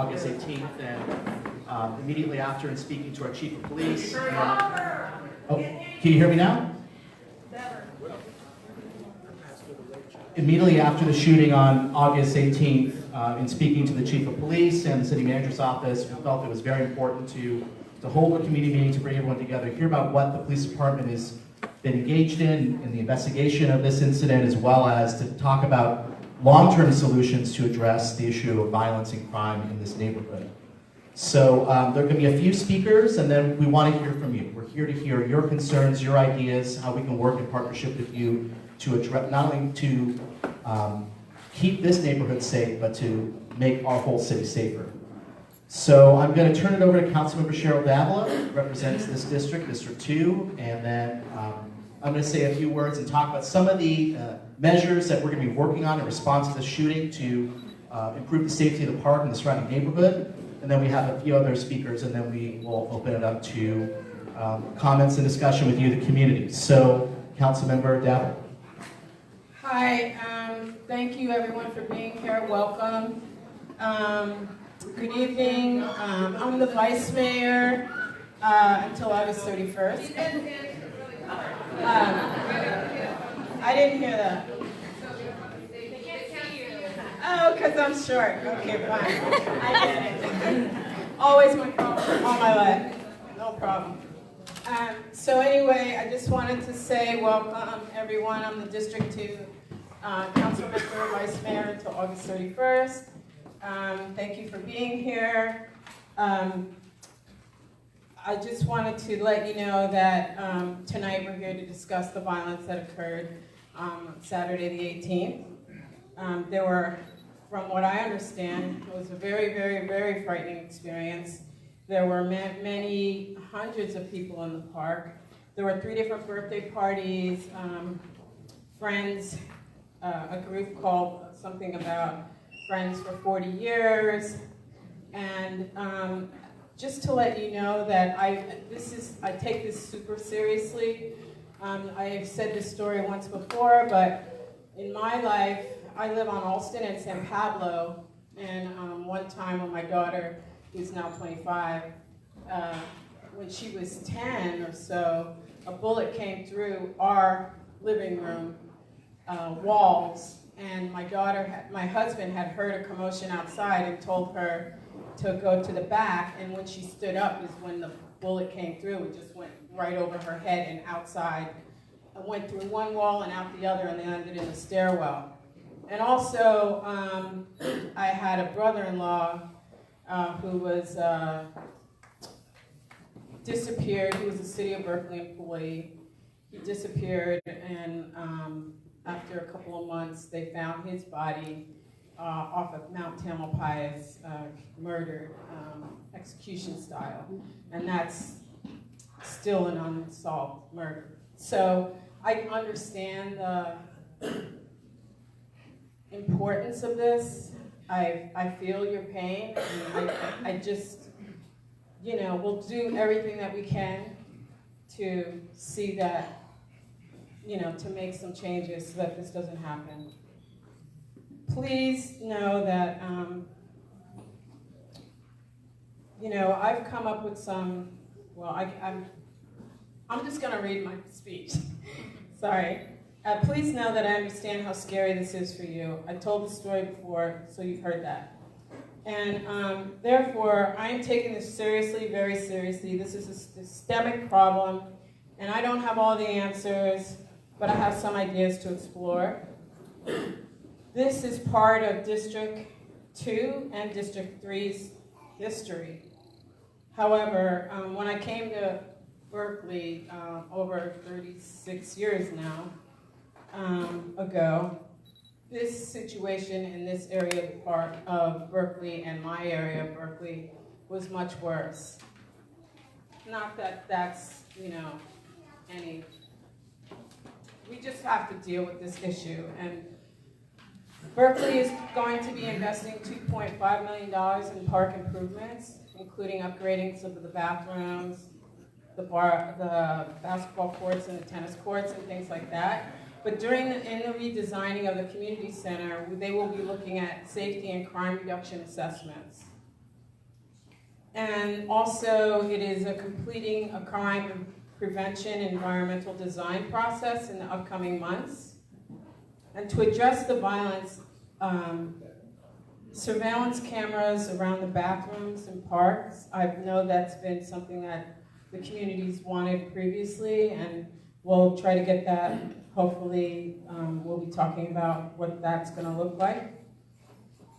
August 18th, and immediately after, and speaking to our chief of police. Can you hear me now? Immediately after the shooting on August 18th, in speaking to the chief of police and the city manager's office, we felt it was very important to hold a community meeting to bring everyone together, hear about what the police department has been engaged in the investigation of this incident, as well as to talk about long-term solutions to address the issue of violence and crime in this neighborhood. So there are going to be a few speakers, and then we want to hear from you. We're here to hear your concerns, your ideas, how we can work in partnership with you to address, not only to keep this neighborhood safe, but to make our whole city safer. So I'm going to turn it over to Councilmember Cheryl Davila, who represents this district, District 2, and then I'm going to say a few words and talk about some of the measures that we're going to be working on in response to the shooting to improve the safety of the park and the surrounding neighborhood. And then we have a few other speakers, and then we will open it up to comments and discussion with you, the community. So, Councilmember Davila. Hi, thank you everyone for being here. Welcome. Good evening. I'm the Vice Mayor until August 31st. I didn't hear that. Oh, because I'm short. Okay, fine. I get it. Always my problem all my life. No problem. So anyway, I just wanted to say welcome everyone. I'm the District 2 Council Member, Vice Mayor until August 31st. Thank you for being here. I just wanted to let you know that tonight we're here to discuss the violence that occurred Saturday the 18th. There were, from what I understand, it was a very, very, very frightening experience. There were many hundreds of people in the park. There were 3 different birthday parties, friends, a group called something about Friends for 40 years, and just to let you know that I take this super seriously. I have said this story once before, but in my life, I live on Alston and San Pablo, and one time when my daughter, who's now 25, when she was 10 or so, a bullet came through our living room walls, and my husband had heard a commotion outside and told her to go to the back, and when she stood up is when the bullet came through. It just went right over her head and outside. It went through one wall and out the other, and then ended in the stairwell. And also, I had a brother-in-law who was disappeared. He was a City of Berkeley employee. He disappeared, and after a couple of months, they found his body off of Mount Tamalpais, murdered, execution style. And that's still an unsolved murder. So I understand the importance of this. I feel your pain. And I just, we'll do everything that we can to see that, to make some changes so that this doesn't happen. Please know that, I've come up with some, I'm just going to read my speech. Sorry. Please know that I understand how scary this is for you. I told the story before, so you've heard that. And therefore, I am taking this seriously, very seriously. This is a systemic problem, and I don't have all the answers, but I have some ideas to explore. This is part of District 2 and District 3's history. However, when I came to Berkeley over 36 years now ago, this situation in this area of the park of Berkeley and my area of Berkeley was much worse. Not that that's, we just have to deal with this issue. And Berkeley is going to be investing $2.5 million in park improvements, including upgrading some of the bathrooms, the basketball courts and the tennis courts and things like that. But in the redesigning of the community center, they will be looking at safety and crime reduction assessments. And also, it is completing a crime prevention environmental design process in the upcoming months. And to address the violence, surveillance cameras around the bathrooms and parks, I know that's been something that the community's wanted previously, and we'll try to get that. Hopefully, we'll be talking about what that's going to look like.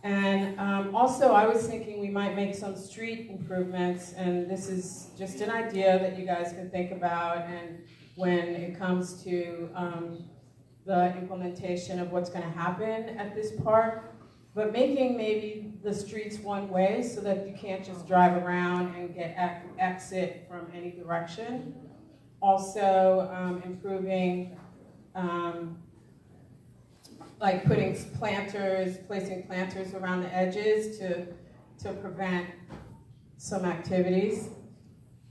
And also, I was thinking we might make some street improvements, and this is just an idea that you guys can think about, and when it comes to the implementation of what's going to happen at this park, but making maybe the streets one way so that you can't just drive around and get exit from any direction. Also, improving like placing planters around the edges to prevent some activities.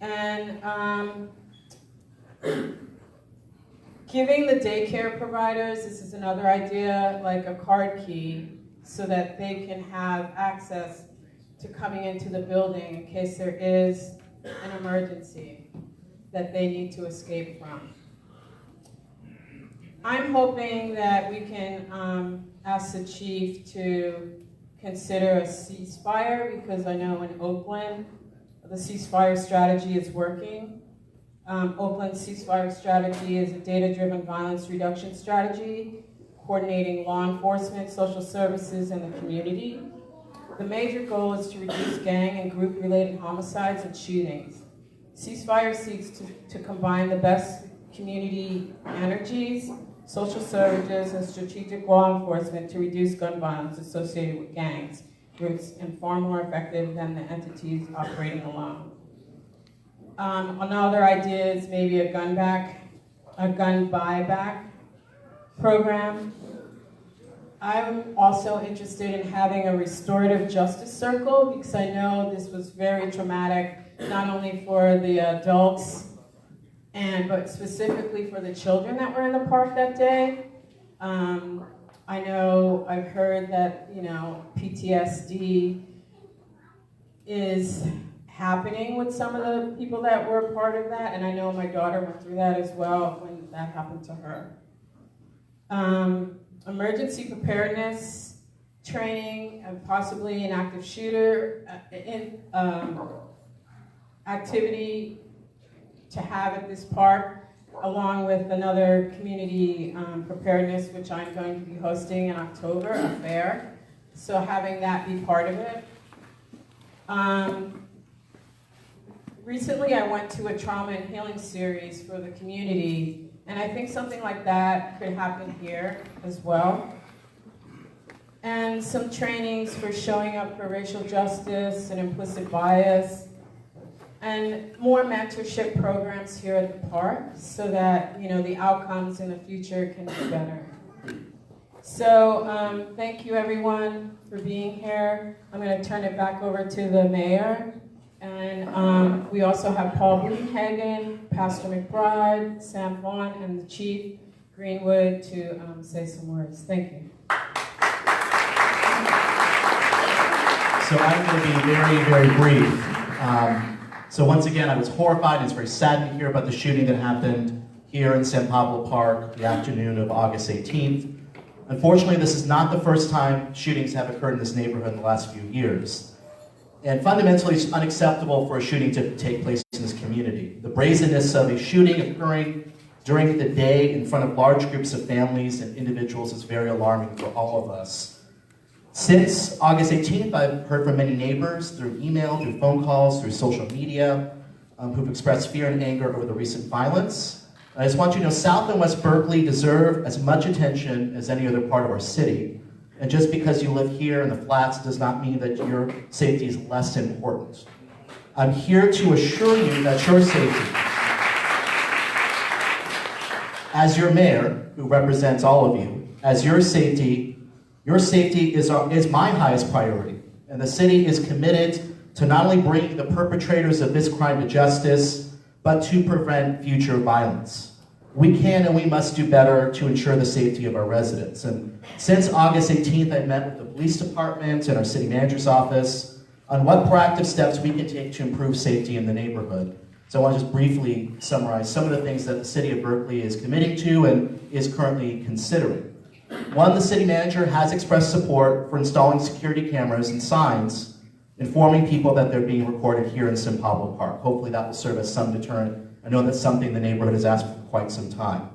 And giving the daycare providers, this is another idea, like a card key so that they can have access to coming into the building in case there is an emergency that they need to escape from. I'm hoping that we can ask the chief to consider a ceasefire, because I know in Oakland, the ceasefire strategy is working. Oakland's ceasefire strategy is a data-driven violence reduction strategy, coordinating law enforcement, social services, and the community. The major goal is to reduce gang and group-related homicides and shootings. Ceasefire seeks to combine the best community energies, social services, and strategic law enforcement to reduce gun violence associated with gangs, groups, and far more effective than the entities operating alone. Another idea is maybe a gun buyback program. I'm also interested in having a restorative justice circle, because I know this was very traumatic, not only for the adults, but specifically for the children that were in the park that day. I know I've heard that, PTSD is happening with some of the people that were a part of that, and I know my daughter went through that as well when that happened to her. Emergency preparedness training, and possibly an active shooter activity to have at this park, along with another community preparedness, which I'm going to be hosting in October, a fair. So having that be part of it. Recently I went to a trauma and healing series for the community, and I think something like that could happen here as well. And some trainings for showing up for racial justice and implicit bias, and more mentorship programs here at the park so that the outcomes in the future can be better. So thank you everyone for being here. I'm going to turn it back over to the mayor. And we also have Paul Buddenhagen, Pastor McBride, Sam Vaughn, and the chief, Greenwood, to say some words. Thank you. So I'm going to be very, very brief. So once again, I was horrified. It's very sad to hear about the shooting that happened here in San Pablo Park the afternoon of August 18th. Unfortunately, this is not the first time shootings have occurred in this neighborhood in the last few years. And fundamentally, it's unacceptable for a shooting to take place in this community. The brazenness of a shooting occurring during the day in front of large groups of families and individuals is very alarming for all of us. Since August 18th, I've heard from many neighbors through email, through phone calls, through social media, who've expressed fear and anger over the recent violence. I just want you to know South and West Berkeley deserve as much attention as any other part of our city. And just because you live here in the flats does not mean that your safety is less important. I'm here to assure you that your safety, as your mayor, who represents all of you, as your safety is my highest priority. And the city is committed to not only bringing the perpetrators of this crime to justice, but to prevent future violence. We can and we must do better to ensure the safety of our residents. And since August 18th, I've met with the police department and our city manager's office. on what proactive steps we can take to improve safety in the neighborhood. So I want to just briefly summarize some of the things that the City of Berkeley is committing to and is currently considering. One, the city manager has expressed support for installing security cameras and signs informing people that they're being recorded here in San Pablo Park. Hopefully that will serve as some deterrent. I know that's something the neighborhood has asked for quite some time.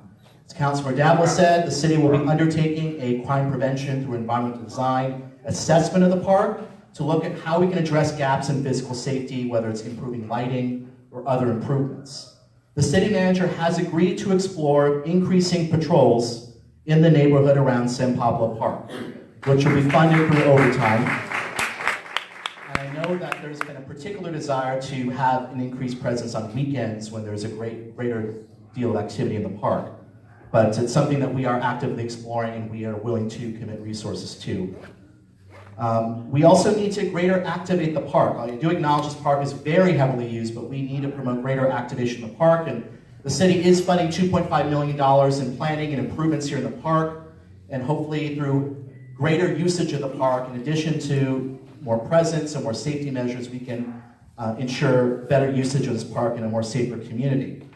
As Councilor Davila said, the city will be undertaking a crime prevention through environmental design assessment of the park to look at how we can address gaps in physical safety, whether it's improving lighting or other improvements. The city manager has agreed to explore increasing patrols in the neighborhood around San Pablo Park, which will be funded through overtime. And I know that there's been a particular desire to have an increased presence on weekends when there's a greater deal of activity in the park. But it's something that we are actively exploring and we are willing to commit resources to. We also need to greater activate the park. I do acknowledge this park is very heavily used, but we need to promote greater activation of the park. And the city is funding $2.5 million in planning and improvements here in the park. And hopefully through greater usage of the park, in addition to more presence and more safety measures, we can ensure better usage of this park in a more safer community.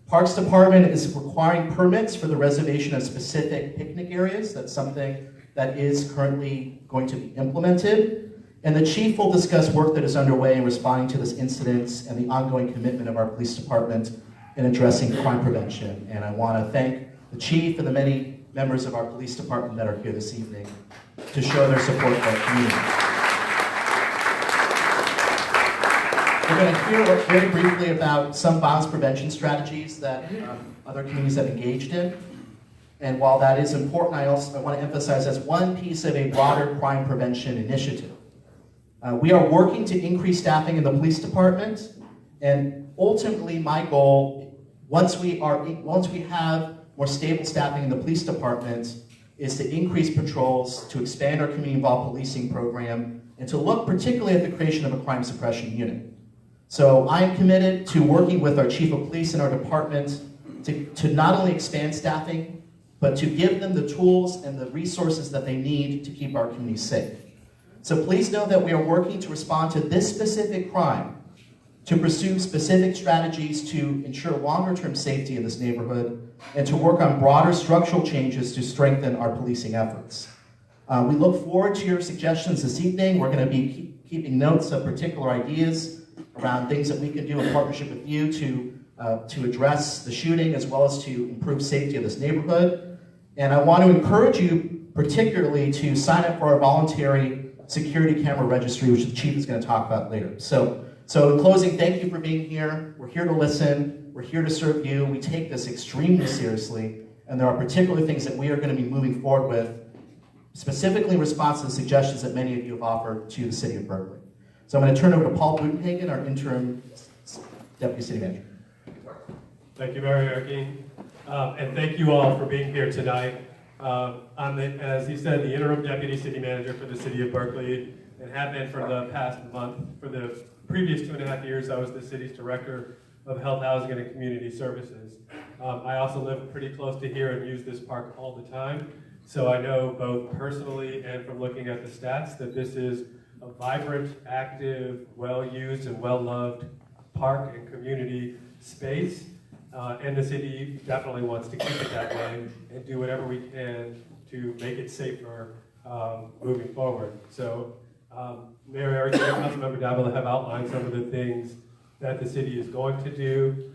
The Parks Department is requiring permits for the reservation of specific picnic areas. That's something that is currently going to be implemented. And the chief will discuss work that is underway in responding to this incident and the ongoing commitment of our police department in addressing crime prevention. And I want to thank the chief and the many members of our police department that are here this evening to show their support for our community. We're going to hear very briefly about some violence prevention strategies that other communities have engaged in. And while that is important, I want to emphasize as one piece of a broader crime prevention initiative. We are working to increase staffing in the police department, and ultimately my goal, once we have more stable staffing in the police department, is to increase patrols, to expand our community-involved policing program, and to look particularly at the creation of a crime suppression unit. So I am committed to working with our chief of police and our department to not only expand staffing, but to give them the tools and the resources that they need to keep our community safe. So please know that we are working to respond to this specific crime, to pursue specific strategies to ensure longer-term safety in this neighborhood, and to work on broader structural changes to strengthen our policing efforts. We look forward to your suggestions this evening. We're going to be keeping notes of particular ideas around things that we can do in partnership with you to address the shooting as well as to improve safety of this neighborhood. And I want to encourage you particularly to sign up for our voluntary security camera registry, which the chief is going to talk about later. So in closing, thank you for being here. We're here to listen. We're here to serve you. We take this extremely seriously, and there are particular things that we are going to be moving forward with, specifically in response to the suggestions that many of you have offered to the City of Berkeley. So I'm going to turn it over to Paul Buddenhagen, our interim deputy city manager. Thank you, Mayor Arreguin. And thank you all for being here tonight. As he said, the interim deputy city manager for the City of Berkeley, and have been for the past month. For the previous 2.5 years, I was the city's director of health, housing, and community services. I also live pretty close to here and use this park all the time. So I know both personally and from looking at the stats that this is a vibrant, active, well-used, and well-loved park and community space. And the city definitely wants to keep it that way and do whatever we can to make it safer moving forward. So Mayor Arreguin and Councilmember Davila have outlined some of the things that the city is going to do.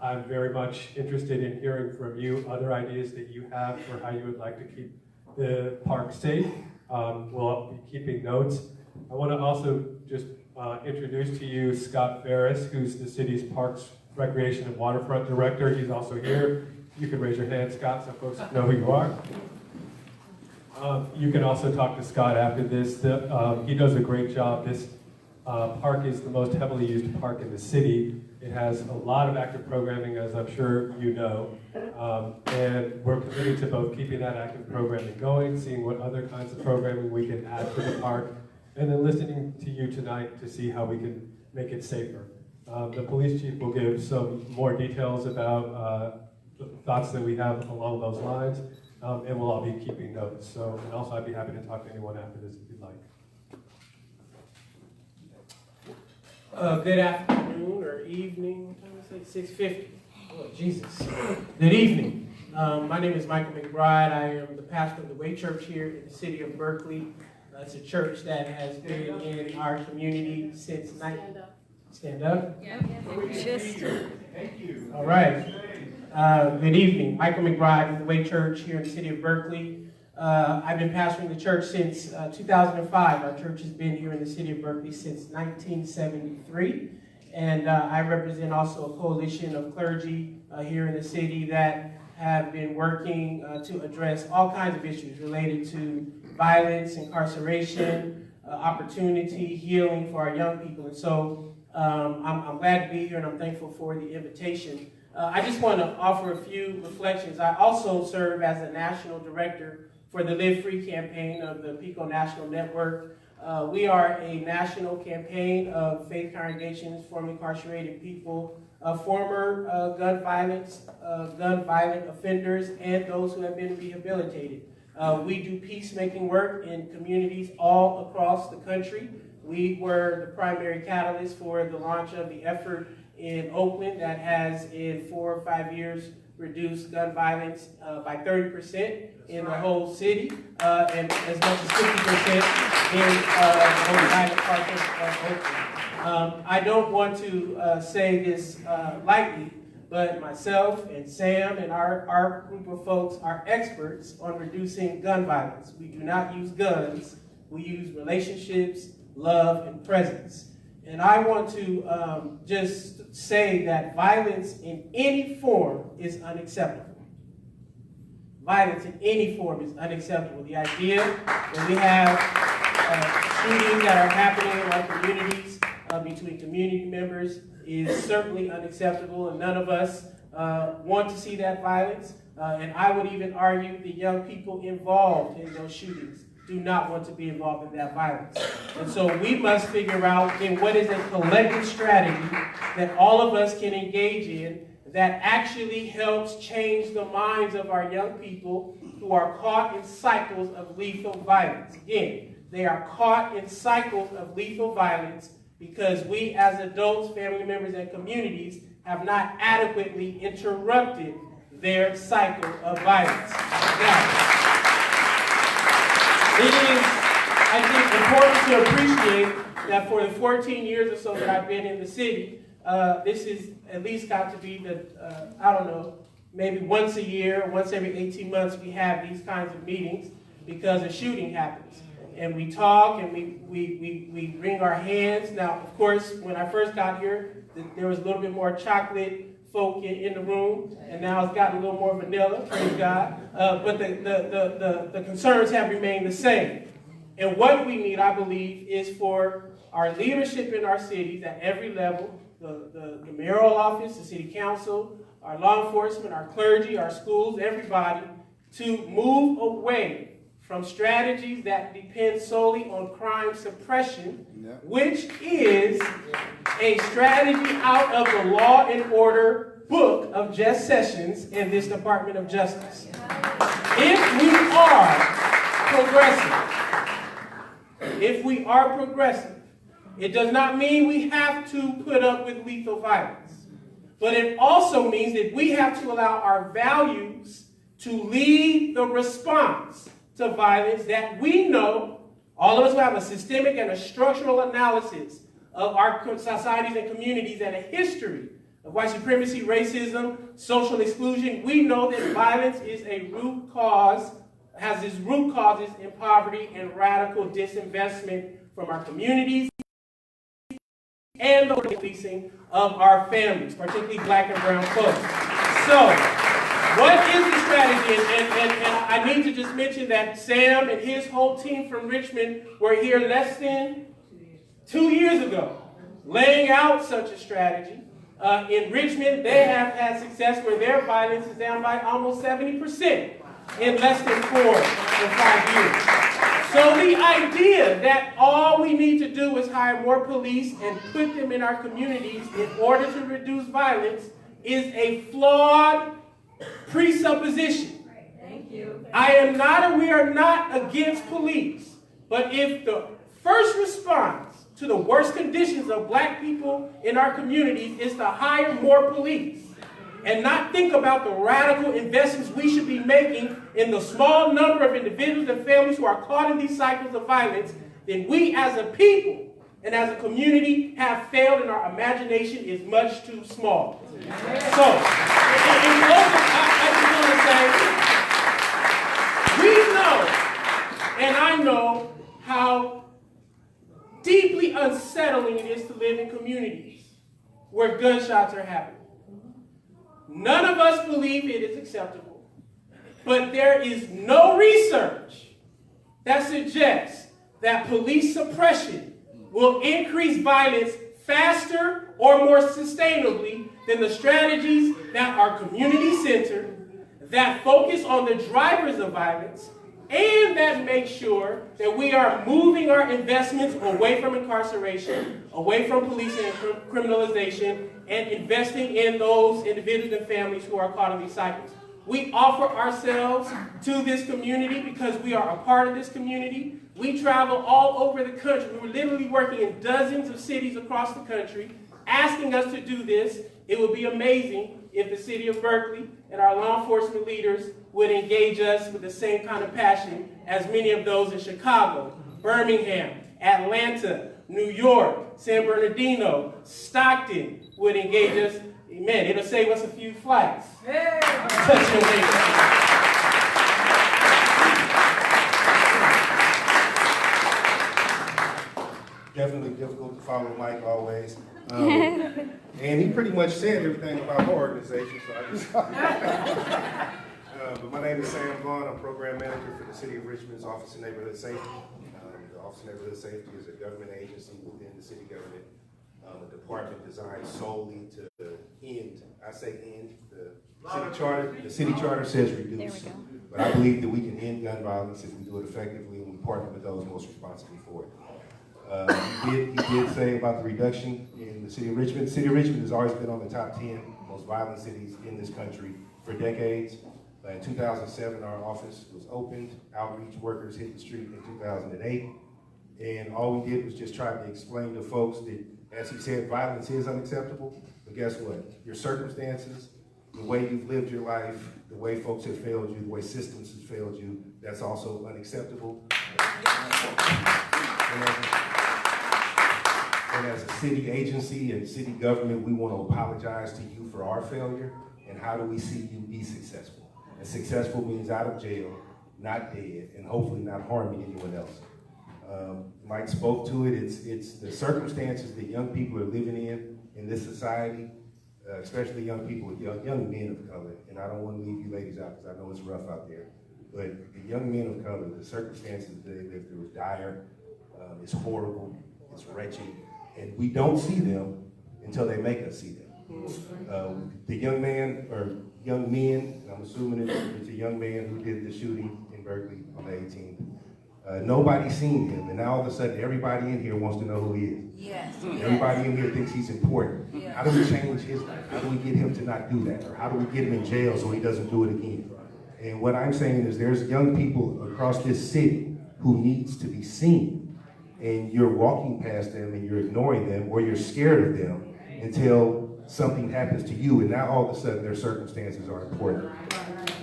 I'm very much interested in hearing from you other ideas that you have for how you would like to keep the park safe. We'll be keeping notes. I want to also just introduce to you Scott Ferris, who's the city's Parks, Recreation, and Waterfront Director. He's also here. You can raise your hand, Scott, so folks know who you are. You can also talk to Scott after this. He does a great job. This park is the most heavily used park in the city. It has a lot of active programming, as I'm sure you know. And we're committed to both keeping that active programming going, seeing what other kinds of programming we can add to the park, and then listening to you tonight to see how we can make it safer. The police chief will give some more details about the thoughts that we have along those lines, and we'll all be keeping notes. So, and also I'd be happy to talk to anyone after this if you'd like. Good afternoon or evening. What time is it? 6:50. Oh, Jesus. Good evening. My name is Michael McBride. I am the pastor of the Way Church here in the City of Berkeley. It's a church that has been in our community since Stand up. Yeah. Thank you. All right. Good evening. Michael McBride of the Way Church here in the City of Berkeley. I've been pastoring the church since 2005. Our church has been here in the City of Berkeley since 1973. And I represent also a coalition of clergy here in the city that have been working to address all kinds of issues related to violence, incarceration, opportunity, healing for our young people. And so I'm glad to be here and I'm thankful for the invitation. I just want to offer a few reflections. I also serve as a national director for the Live Free campaign of the PICO National Network. We are a national campaign of faith congregations, formerly incarcerated people, former gun violent offenders, and those who have been rehabilitated. We do peacemaking work in communities all across the country. We were the primary catalyst for the launch of the effort in Oakland that has, in 4 or 5 years, reduced gun violence by 30% in the whole city, and as much as 50% in the violent parts of Oakland. I don't want to say this lightly, but myself and Sam and our group of folks are experts on reducing gun violence. We do not use guns, we use relationships, love, and presence. And I want to just say that violence in any form is unacceptable. Violence in any form is unacceptable. The idea that we have shootings that are happening in our communities between community members is certainly unacceptable, and none of us want to see that violence. And I would even argue the young people involved in those shootings do not want to be involved in that violence. And so we must figure out in what is a collective strategy that all of us can engage in that actually helps change the minds of our young people who are caught in cycles of lethal violence. Again, they are caught in cycles of lethal violence because we as adults, family members, and communities have not adequately interrupted their cycle of violence. Now, it is, I think, important to appreciate that for the 14 years or so that I've been in the city, this is at least got to be the, I don't know, maybe once a year, once every 18 months, we have these kinds of meetings because a shooting happens. And we talk and we wring our hands. Now, of course, when I first got here, there was a little bit more chocolate folk in the room, and now it's gotten a little more vanilla, praise God. But the concerns have remained the same. And what we need, I believe, is for our leadership in our cities at every level, the mayoral office, the city council, our law enforcement, our clergy, our schools, everybody, to move away from strategies that depend solely on crime suppression, which is a strategy out of the Law and Order book of Jeff Sessions in this Department of Justice. If we are progressive, it does not mean we have to put up with lethal violence. But it also means that we have to allow our values to lead the response to violence that we know, all of us who have a systemic and a structural analysis of our societies and communities and a history of white supremacy, racism, social exclusion, we know that violence is a root cause, has its root causes in poverty and radical disinvestment from our communities and the policing of our families, particularly black and brown folks. So, what is the strategy? And I need to just mention that Sam and his whole team from Richmond were here less than 2 years ago, laying out such a strategy. In Richmond, they have had success where their violence is down by almost 70% in less than 4 or 5 years. So the idea that all we need to do is hire more police and put them in our communities in order to reduce violence is a flawed presupposition. Thank you. We are not against police, but if the first response to the worst conditions of black people in our communities is to hire more police and not think about the radical investments we should be making in the small number of individuals and families who are caught in these cycles of violence, then we as a people and as a community have failed, and our imagination is much too small. So, in closing, I just want to say, we know, and I know, how deeply unsettling it is to live in communities where gunshots are happening. None of us believe it is acceptable, but there is no research that suggests that police suppression will increase violence faster or more sustainably than the strategies that are community-centered, that focus on the drivers of violence, and that make sure that we are moving our investments away from incarceration, away from policing and criminalization, and investing in those individuals and families who are caught in these cycles. We offer ourselves to this community because we are a part of this community. We travel all over the country. We were literally working in dozens of cities across the country, asking us to do this. It would be amazing if the City of Berkeley and our law enforcement leaders would engage us with the same kind of passion as many of those in Chicago, Birmingham, Atlanta, New York, San Bernardino, Stockton would engage us. Amen. It'll save us a few flights. Hey. Definitely difficult to follow Mike always. And he pretty much said everything about my organization, so I just... but my name is Sam Vaughn. I'm Program Manager for the City of Richmond's Office of Neighborhood Safety. The Office of Neighborhood Safety is a government agency within the city government, a department designed solely to end, I say end, the city charter says reduce. But I believe that we can end gun violence if we do it effectively and we partner with those most responsible for it. He did say about the reduction in the city of Richmond. The city of Richmond has always been on the top 10 most violent cities in this country for decades. In 2007, our office was opened. Outreach workers hit the street in 2008. And all we did was just try to explain to folks that, as he said, violence is unacceptable. But guess what? Your circumstances, the way you've lived your life, the way folks have failed you, the way systems have failed you, that's also unacceptable. And as a city agency and city government, we want to apologize to you for our failure. And how do we see you be successful? And successful means out of jail, not dead, and hopefully not harming anyone else. Mike spoke to it. It's the circumstances that young people are living in this society, especially young people, young men of color. And I don't want to leave you ladies out because I know it's rough out there. But the young men of color, the circumstances they live through is dire, it's horrible, it's wretched, and we don't see them until they make us see them. The young man, or young men, and I'm assuming it's a young man who did the shooting in Berkeley on the 18th. Nobody's seen him, and now all of a sudden everybody in here wants to know who he is. Yes. Everybody in here thinks he's important. Yes. How do we change his life? How do we get him to not do that? Or how do we get him in jail so he doesn't do it again? And what I'm saying is there's young people across this city who needs to be seen, and you're walking past them and you're ignoring them, or you're scared of them until something happens to you, and now all of a sudden their circumstances are important.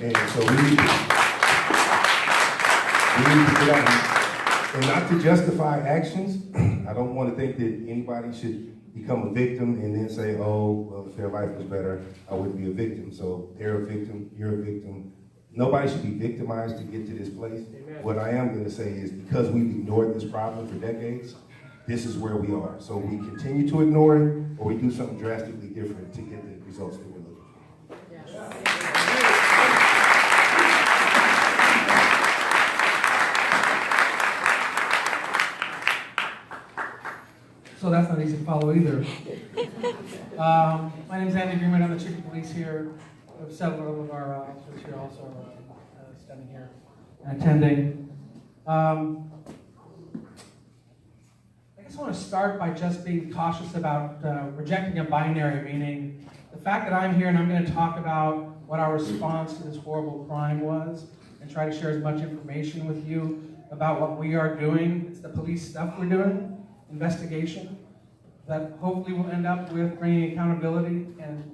And so we need to get on, and not to justify actions. I don't want to think that anybody should become a victim and then say, oh, well, if their life was better, I wouldn't be a victim. So they're a victim, you're a victim. Nobody should be victimized to get to this place. Amen. What I am going to say is because we've ignored this problem for decades, this is where we are. So we continue to ignore it, or we do something drastically different to get the results that we're looking for. Yes. So that's not easy to follow either. My name is Andy Greenwood. I'm the chief of police here. We have several of our officers here also standing here and attending. I guess I want to start by just being cautious about rejecting a binary, meaning the fact that I'm here and I'm going to talk about what our response to this horrible crime was and try to share as much information with you about what we are doing. It's the police stuff we're doing. investigation that hopefully will end up with bringing accountability and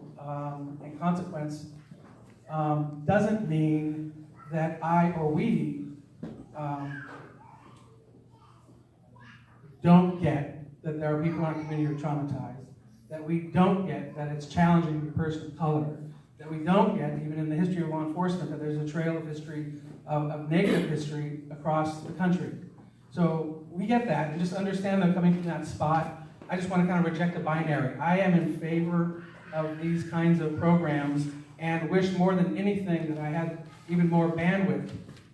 consequence, doesn't mean that I or we don't get that there are people in our community who are traumatized, that we don't get that it's challenging to be a person of color, that we don't get, even in the history of law enforcement, that there's a trail of history, of negative history across the country. So we get that, and just understand that coming from that spot, I just want to kind of reject the binary. I am in favor of these kinds of programs and wish more than anything that I had even more bandwidth.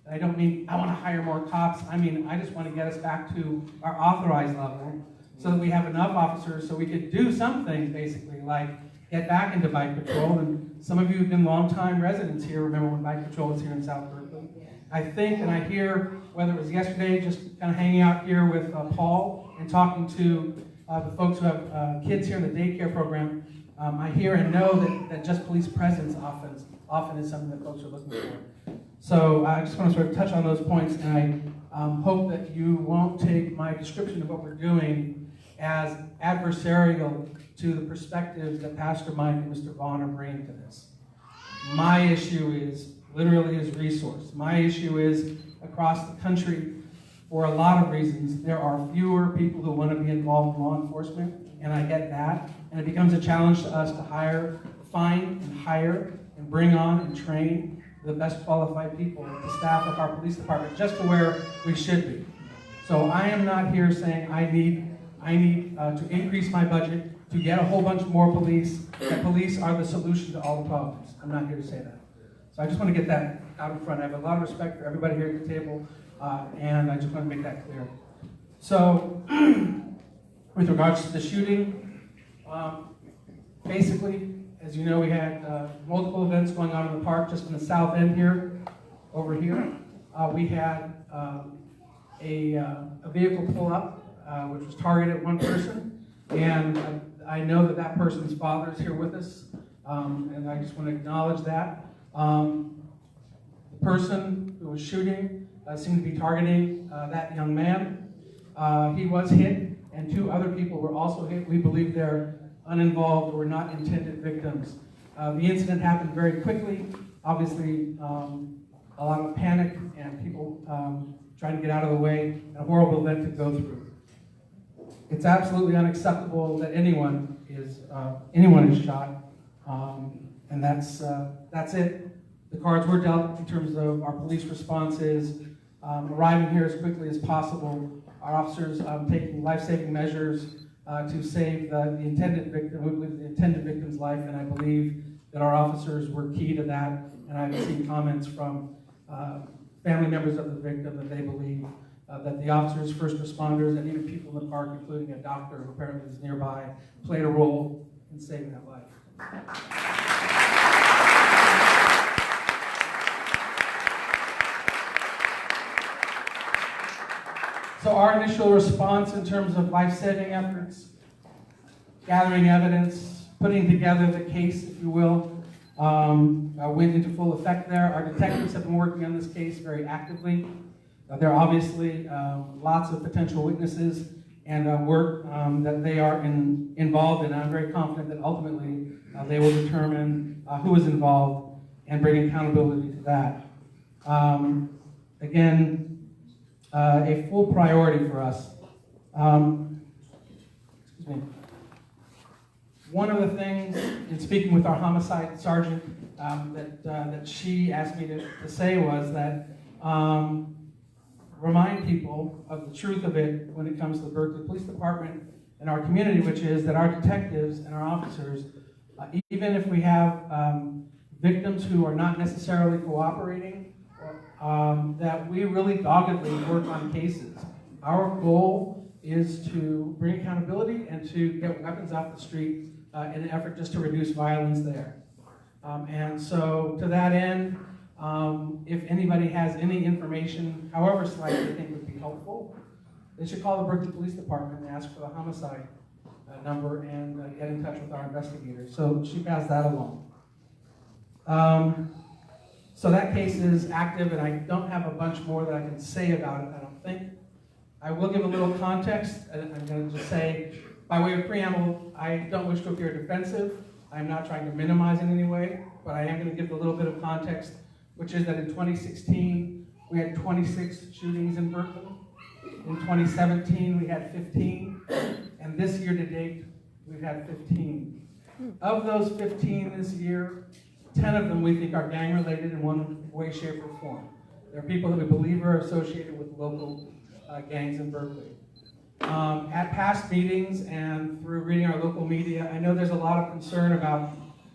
I don't mean I want to hire more cops. I mean, I just want to get us back to our authorized level so that we have enough officers so we could do some things, basically, like get back into bike patrol. And some of you have been longtime residents here, remember when bike patrol was here in South Berkeley. I think, and I hear, whether it was yesterday, just kind of hanging out here with Paul and talking to the folks who have kids here in the daycare program, I hear and know that just police presence often is something that folks are looking for. So I just want to sort of touch on those points, and I hope that you won't take my description of what we're doing as adversarial to the perspectives that Pastor Mike and Mr. Vaughn are bringing to this. My issue is literally is resource. My issue is across the country, for a lot of reasons, there are fewer people who want to be involved in law enforcement, and I get that. And it becomes a challenge to us to find and hire and bring on and train the best qualified people to staff up our police department just to where we should be. So I am not here saying I need to increase my budget to get a whole bunch more police, that police are the solution to all the problems. I'm not here to say that. So I just want to get that out in front. I have a lot of respect for everybody here at the table, and I just want to make that clear. So, with regards to the shooting, basically, as you know, we had multiple events going on in the park, just in the south end here, over here. We had a vehicle pull up, which was targeted at one person, and I know that that person's father is here with us, and I just want to acknowledge that. The person who was shooting seemed to be targeting that young man. He was hit, and 2 other people were also hit. We believe they're uninvolved or not intended victims. The incident happened very quickly. Obviously, a lot of panic and people trying to get out of the way, and a horrible event to go through. It's absolutely unacceptable that anyone is shot, and that's it. The cards were dealt in terms of our police responses, arriving here as quickly as possible, our officers taking life-saving measures to save the intended victim, we believe the intended victim's life, and I believe that our officers were key to that, and I've seen comments from family members of the victim that they believe that the officers, first responders, and even people in the park, including a doctor who apparently was nearby, played a role in saving that life. So our initial response in terms of life-saving efforts, gathering evidence, putting together the case, if you will, went into full effect there. Our detectives have been working on this case very actively. There are obviously lots of potential witnesses and work that they are involved in. I'm very confident that ultimately they will determine who is involved and bring accountability to that. Again, a full priority for us. Excuse me. One of the things, in speaking with our homicide sergeant, that she asked me to say was that remind people of the truth of it when it comes to the Berkeley Police Department and our community, which is that our detectives and our officers, even if we have victims who are not necessarily cooperating, that we really doggedly work on cases. Our goal is to bring accountability and to get weapons off the street in an effort just to reduce violence there. And so to that end, if anybody has any information, however slight they think would be helpful, they should call the Berkeley Police Department and ask for the homicide number and get in touch with our investigators. So she passed that along. So that case is active, and I don't have a bunch more that I can say about it, I don't think. I will give a little context. I'm going to just say, by way of preamble, I don't wish to appear defensive. I'm not trying to minimize in any way, but I am going to give a little bit of context, which is that in 2016, we had 26 shootings in Berkeley. In 2017, we had 15. And this year to date, we've had 15. Of those 15 this year, 10 of them we think are gang-related in one way, shape, or form. They're people that we believe are associated with local gangs in Berkeley. At past meetings and through reading our local media, I know there's a lot of concern about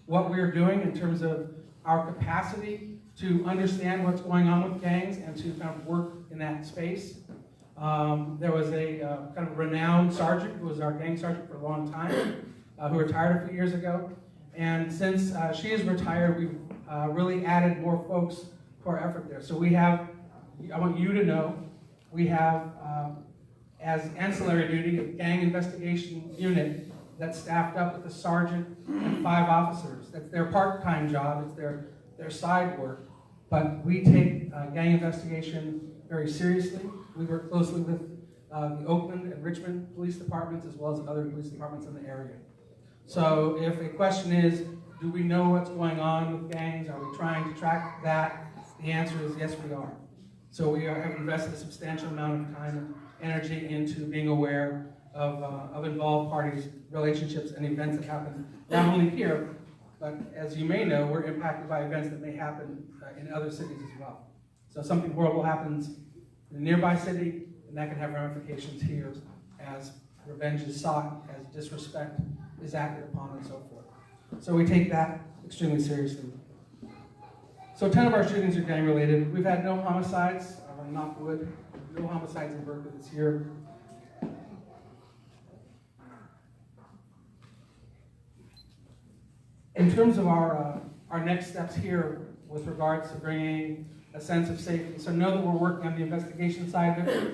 what we're doing in terms of our capacity to understand what's going on with gangs and to kind of work in that space. There was a kind of renowned sergeant who was our gang sergeant for a long time, who retired a few years ago. And since she is retired, we've really added more folks to our effort there. So we have, I want you to know, we have, as ancillary duty, a gang investigation unit that's staffed up with a sergeant and 5 officers. That's their part-time job, it's their side work. But we take gang investigation very seriously. We work closely with the Oakland and Richmond police departments as well as other police departments in the area. So if a question is, do we know what's going on with gangs? Are we trying to track that? The answer is yes, we are. So we have invested a substantial amount of time and energy into being aware of involved parties, relationships, and events that happen not only here, but as you may know, we're impacted by events that may happen in other cities as well. So something horrible happens in a nearby city, and that can have ramifications here as revenge is sought, as disrespect is acted upon, and so forth. So we take that extremely seriously. So 10 of our shootings are gang-related. We've had no homicides, knock wood, no homicides in Berkeley this year. In terms of our next steps here with regards to bringing a sense of safety, so know that we're working on the investigation side of it.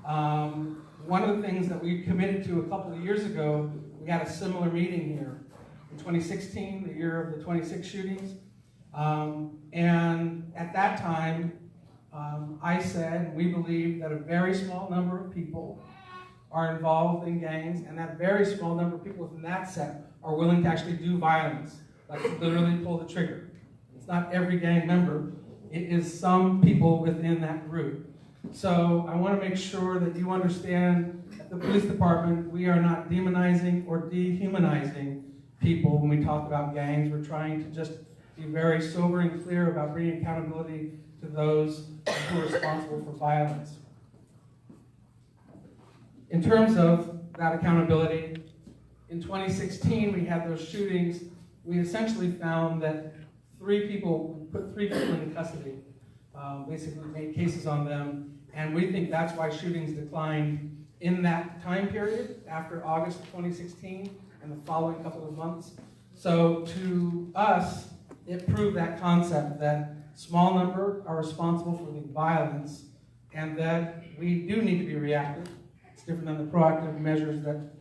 One of the things that we committed to a couple of years ago, we had a similar meeting here in 2016, the year of the 26 shootings. And at that time, I said we believe that a very small number of people are involved in gangs, and that very small number of people within that set are willing to actually do violence, like literally pull the trigger. It's not every gang member, it is some people within that group. So I want to make sure that you understand at the police department, we are not demonizing or dehumanizing people when we talk about gangs. We're trying to just be very sober and clear about bringing accountability to those who are responsible for violence. In terms of that accountability, in 2016 we had those shootings. We essentially found that we put three people into custody, basically made cases on them, and we think that's why shootings declined in that time period after August of 2016 and the following couple of months. So to us, it proved that concept that small number are responsible for the violence and that we do need to be reactive. It's different than the proactive measures that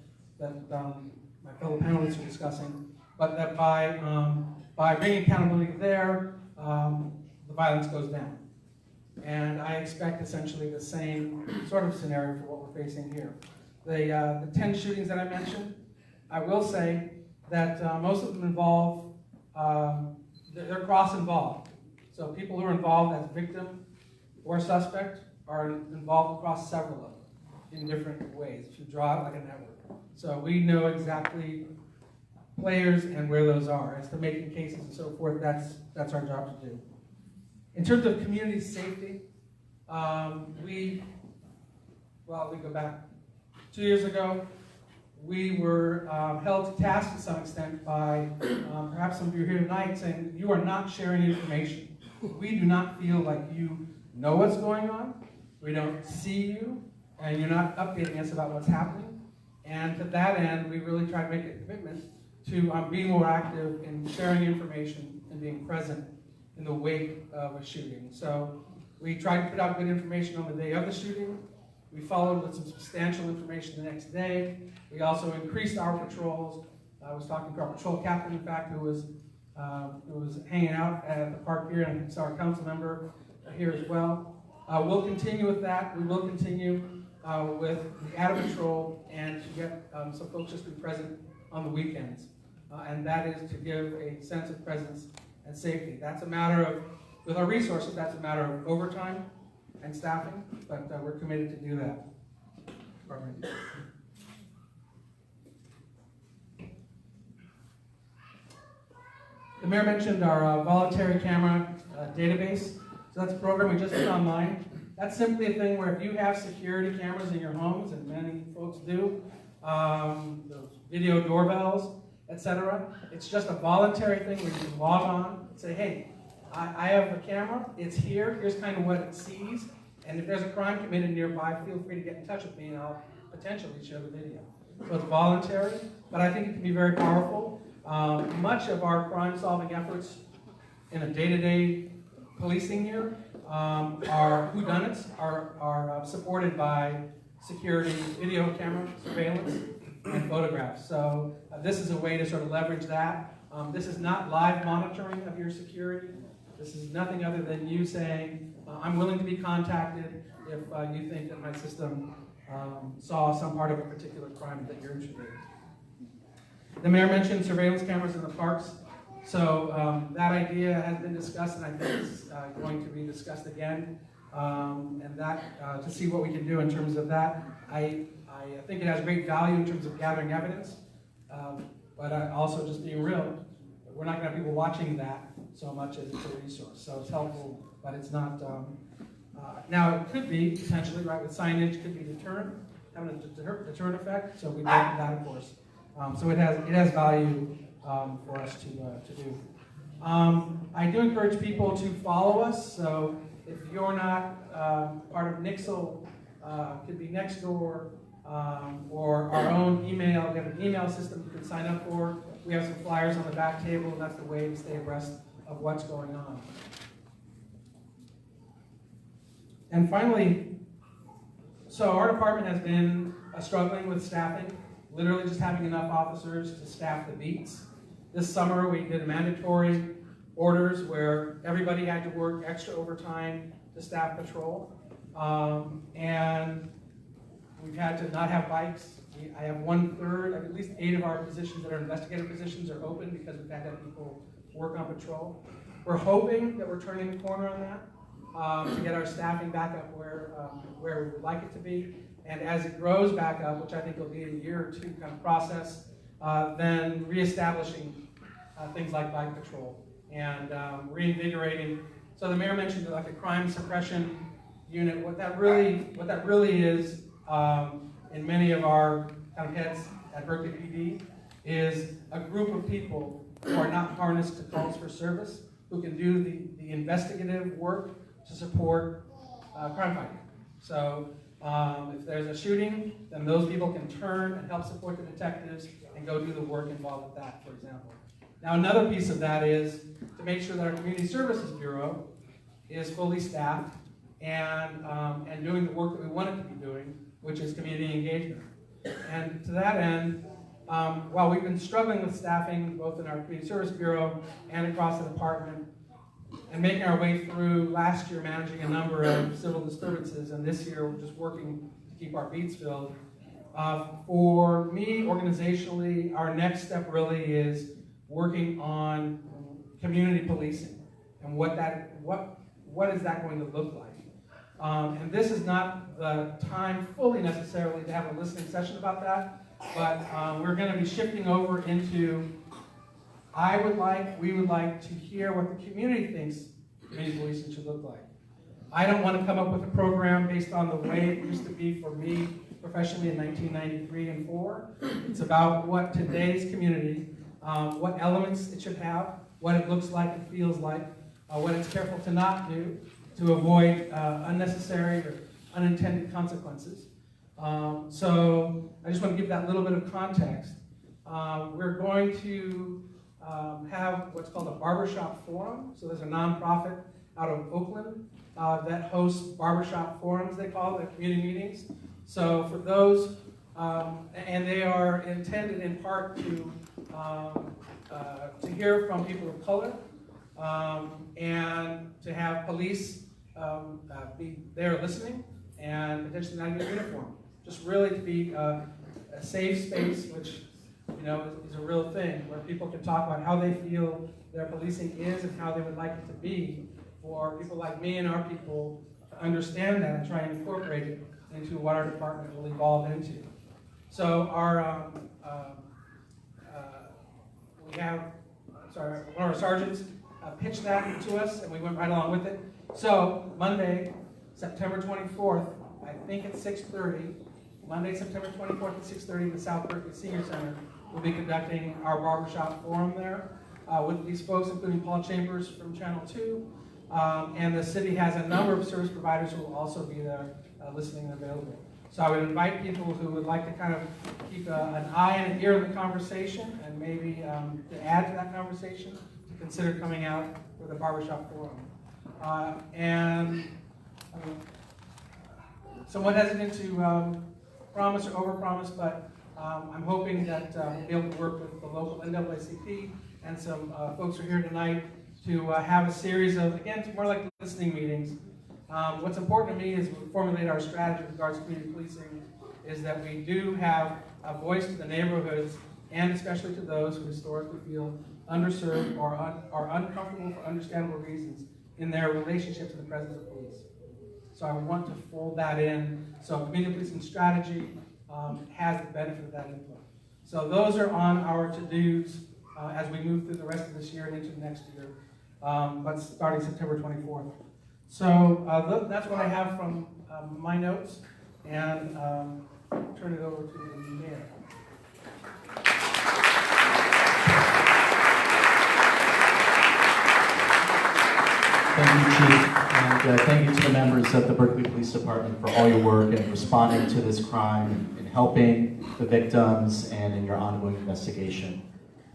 my fellow panelists are discussing, but that by bringing accountability there, the violence goes down. And I expect essentially the same sort of scenario for what we're facing here. The 10 shootings that I mentioned, I will say that most of them involve, they're cross-involved. So people who are involved as victim or suspect are involved across several of them in different ways, if you draw it like a network. So we know exactly players and where those are. As to making cases and so forth, that's our job to do. In terms of community safety, we go back 2 years ago. We were held to task to some extent by perhaps some of you here tonight saying you are not sharing information. We do not feel like you know what's going on. We don't see you, and you're not updating us about what's happening. And to that end, we really try to make a commitment to being more active in sharing information and being present in the wake of a shooting. So we tried to put out good information on the day of the shooting. We followed with some substantial information the next day. We also increased our patrols. I was talking to our patrol captain, in fact, who was hanging out at the park here, and saw our council member here as well. We'll continue with that. We will continue with the added patrol and to get some folks just to be present on the weekends. And that is to give a sense of presence and safety. That's a matter of, with our resources, that's a matter of overtime and staffing, but we're committed to do that. Pardon me. The mayor mentioned our voluntary camera database. So that's a program we just put online. That's simply a thing where if you have security cameras in your homes, and many folks do, those video doorbells, etc. It's just a voluntary thing where you can log on and say, hey, I have a camera, it's here, here's kind of what it sees, and if there's a crime committed nearby, feel free to get in touch with me and I'll potentially share the video. So it's voluntary, but I think it can be very powerful. Much of our crime-solving efforts in a day-to-day policing here are whodunits, are supported by security, video camera, surveillance, and photographs. So this is a way to sort of leverage that. This is not live monitoring of your security. This is nothing other than you saying, I'm willing to be contacted if you think that my system saw some part of a particular crime that you're interested in. The mayor mentioned surveillance cameras in the parks. So that idea has been discussed, and I think it's going to be discussed again. And that to see what we can do in terms of that. I think it has great value in terms of gathering evidence, but also just being real. We're not going to have people watching that so much as it's a resource. So it's helpful, but it's not. Now it could be potentially, right, with signage, could be deterrent, having a deterrent effect. So we look at that, of course. So it has value for us to do. I do encourage people to follow us. So if you're not part of Nixle, could be Nextdoor, or our own email. We have an email system you can sign up for. We have some flyers on the back table, and that's the way to stay abreast of what's going on. And finally, so our department has been struggling with staffing, literally just having enough officers to staff the beats. This summer we did mandatory orders where everybody had to work extra overtime to staff patrol. And we've had to not have bikes. I have 1/3, at least 8 of our positions that are investigative positions are open because we've had to have people work on patrol. We're hoping that we're turning the corner on that to get our staffing back up where we would like it to be. And as it grows back up, which I think will be a year or two kind of process, then reestablishing things like bike patrol and reinvigorating. So the mayor mentioned like a crime suppression unit. What that really is, in many of our kind of heads at Berkeley PD, is a group of people who are not harnessed to calls for service, who can do the investigative work to support crime fighting. So if there's a shooting, then those people can turn and help support the detectives and go do the work involved with that, for example. Now another piece of that is to make sure that our Community Services Bureau is fully staffed and doing the work that we want it to be doing, which is community engagement. And to that end, while we've been struggling with staffing both in our Community Service Bureau and across the department, and making our way through last year managing a number of civil disturbances, and this year we're just working to keep our beats filled. For me, organizationally, our next step really is working on community policing and what is that going to look like. And this is not the time fully necessarily to have a listening session about that, but we're going to be shifting over into, we would like to hear what the community thinks community policing should look like. I don't want to come up with a program based on the way it used to be for me professionally in 1993 and 4. It's about what today's community, what elements it should have, what it looks like and feels like, what it's careful to not do to avoid unnecessary or unintended consequences. So I just want to give that little bit of context. We're going to have what's called a barbershop forum. So there's a nonprofit out of Oakland that hosts barbershop forums, they call it, community meetings. So for those, and they are intended in part to hear from people of color and to have police be there listening and potentially not in uniform. just really to be a safe space, which is a real thing, where people can talk about how they feel their policing is and how they would like it to be, for people like me and our people to understand that and try and incorporate it into what our department will evolve into. So we have, one of our sergeants pitched that to us, and we went right along with it. So Monday, September 24th, I think at 6:30, Monday, September 24th at 6:30 in the South Berkeley Senior Center, we'll be conducting our barbershop forum there with these folks, including Paul Chambers from Channel 2. And the city has a number of service providers who will also be there listening and available. So I would invite people who would like to kind of keep an eye and an ear in the conversation, and maybe to add to that conversation, to consider coming out for the barbershop forum. Somewhat hesitant to promise or overpromise, but I'm hoping that we'll be able to work with the local NAACP and some folks who are here tonight to have a series of, again, it's more like listening meetings. What's important to me is we formulate our strategy with regards to community policing is that we do have a voice to the neighborhoods, and especially to those who historically feel underserved or are uncomfortable for understandable reasons in their relationship to the presence of police. So I want to fold that in. So community policing strategy has the benefit of that input. So those are on our to-dos as we move through the rest of this year and into next year, but starting September 24th. So that's what I have from my notes, and turn it over to the mayor. Thank you, Chief, and thank you to the members of the Berkeley Police Department for all your work in responding to this crime, in helping the victims, and in your ongoing investigation.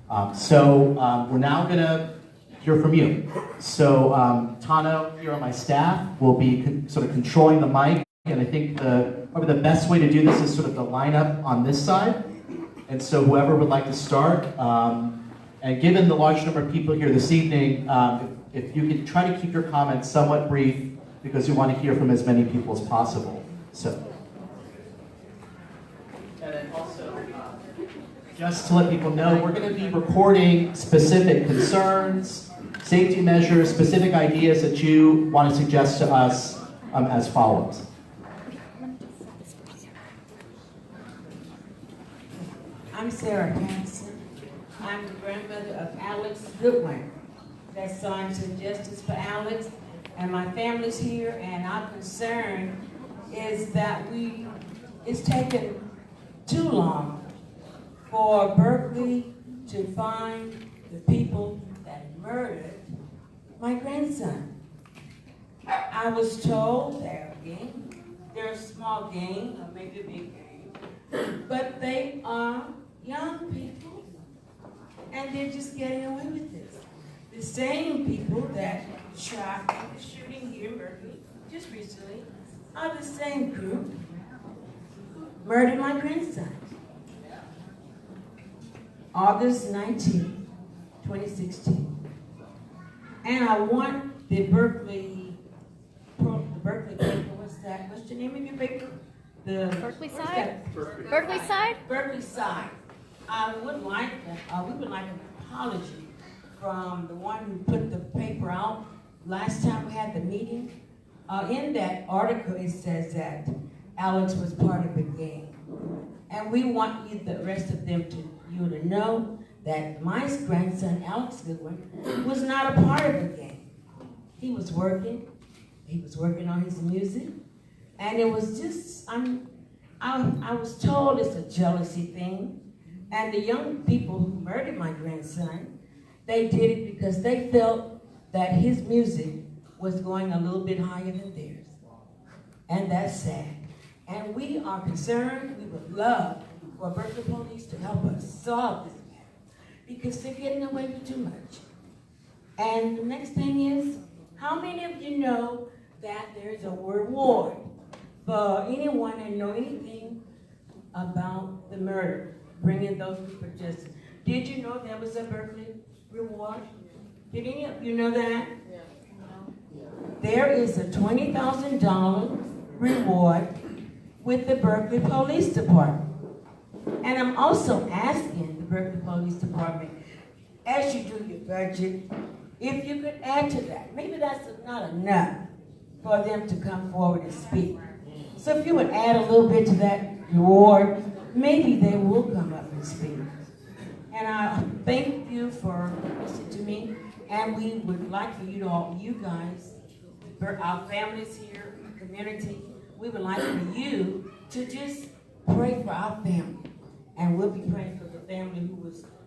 We're now going to hear from you. So Tano here on my staff will be sort of controlling the mic, and I think probably the best way to do this is sort of to line up on this side. And so whoever would like to start, and given the large number of people here this evening, if you could try to keep your comments somewhat brief, because we want to hear from as many people as possible. So, and then also, just to let people know, we're going to be recording specific concerns, safety measures, specific ideas that you want to suggest to us as follows. I'm Sarah Hanson. I'm the grandmother of Alex Goodwin. That's Sons of Justice for Alex. And my family's here, and our concern is that it's taken too long for Berkeley to find the people that murdered my grandson. I was told they're a small gang, or maybe a big gang, but they are young people, and they're just getting away with this. The same people that shot the shooting here in Berkeley just recently are the same group who murdered my grandson. August 19, 2016. And I want the Berkeley paper, what's the name of your paper? The Berkeley side? Berkeley side? Berkeley side. We would like an apology from the one who put the paper out last time we had the meeting. In that article, it says that Alex was part of the gang. And we want the rest of them you to know that my grandson, Alex Goodwin, was not a part of the gang. He was working on his music, and it was just, I was told it's a jealousy thing, and the young people who murdered my grandson, they did it because they felt that his music was going a little bit higher than theirs. And that's sad. And we are concerned, we would love for Berkeley Police to help us solve this matter, because they're getting away with too much. And the next thing is, how many of you know that there's a reward for anyone that know anything about the murder, bringing those people to justice? Did you know there was a Berkeley reward? Did any of you know that? Yeah. There is a $20,000 reward with the Berkeley Police Department. And I'm also asking the Berkeley Police Department, as you do your budget, if you could add to that. Maybe that's not enough for them to come forward and speak. So if you would add a little bit to that reward, maybe they will come up and speak. And I thank you for listening to me. And we would like for you to all, you guys, our families here, community, we would like for you to just pray for our family. And we'll be praying for the family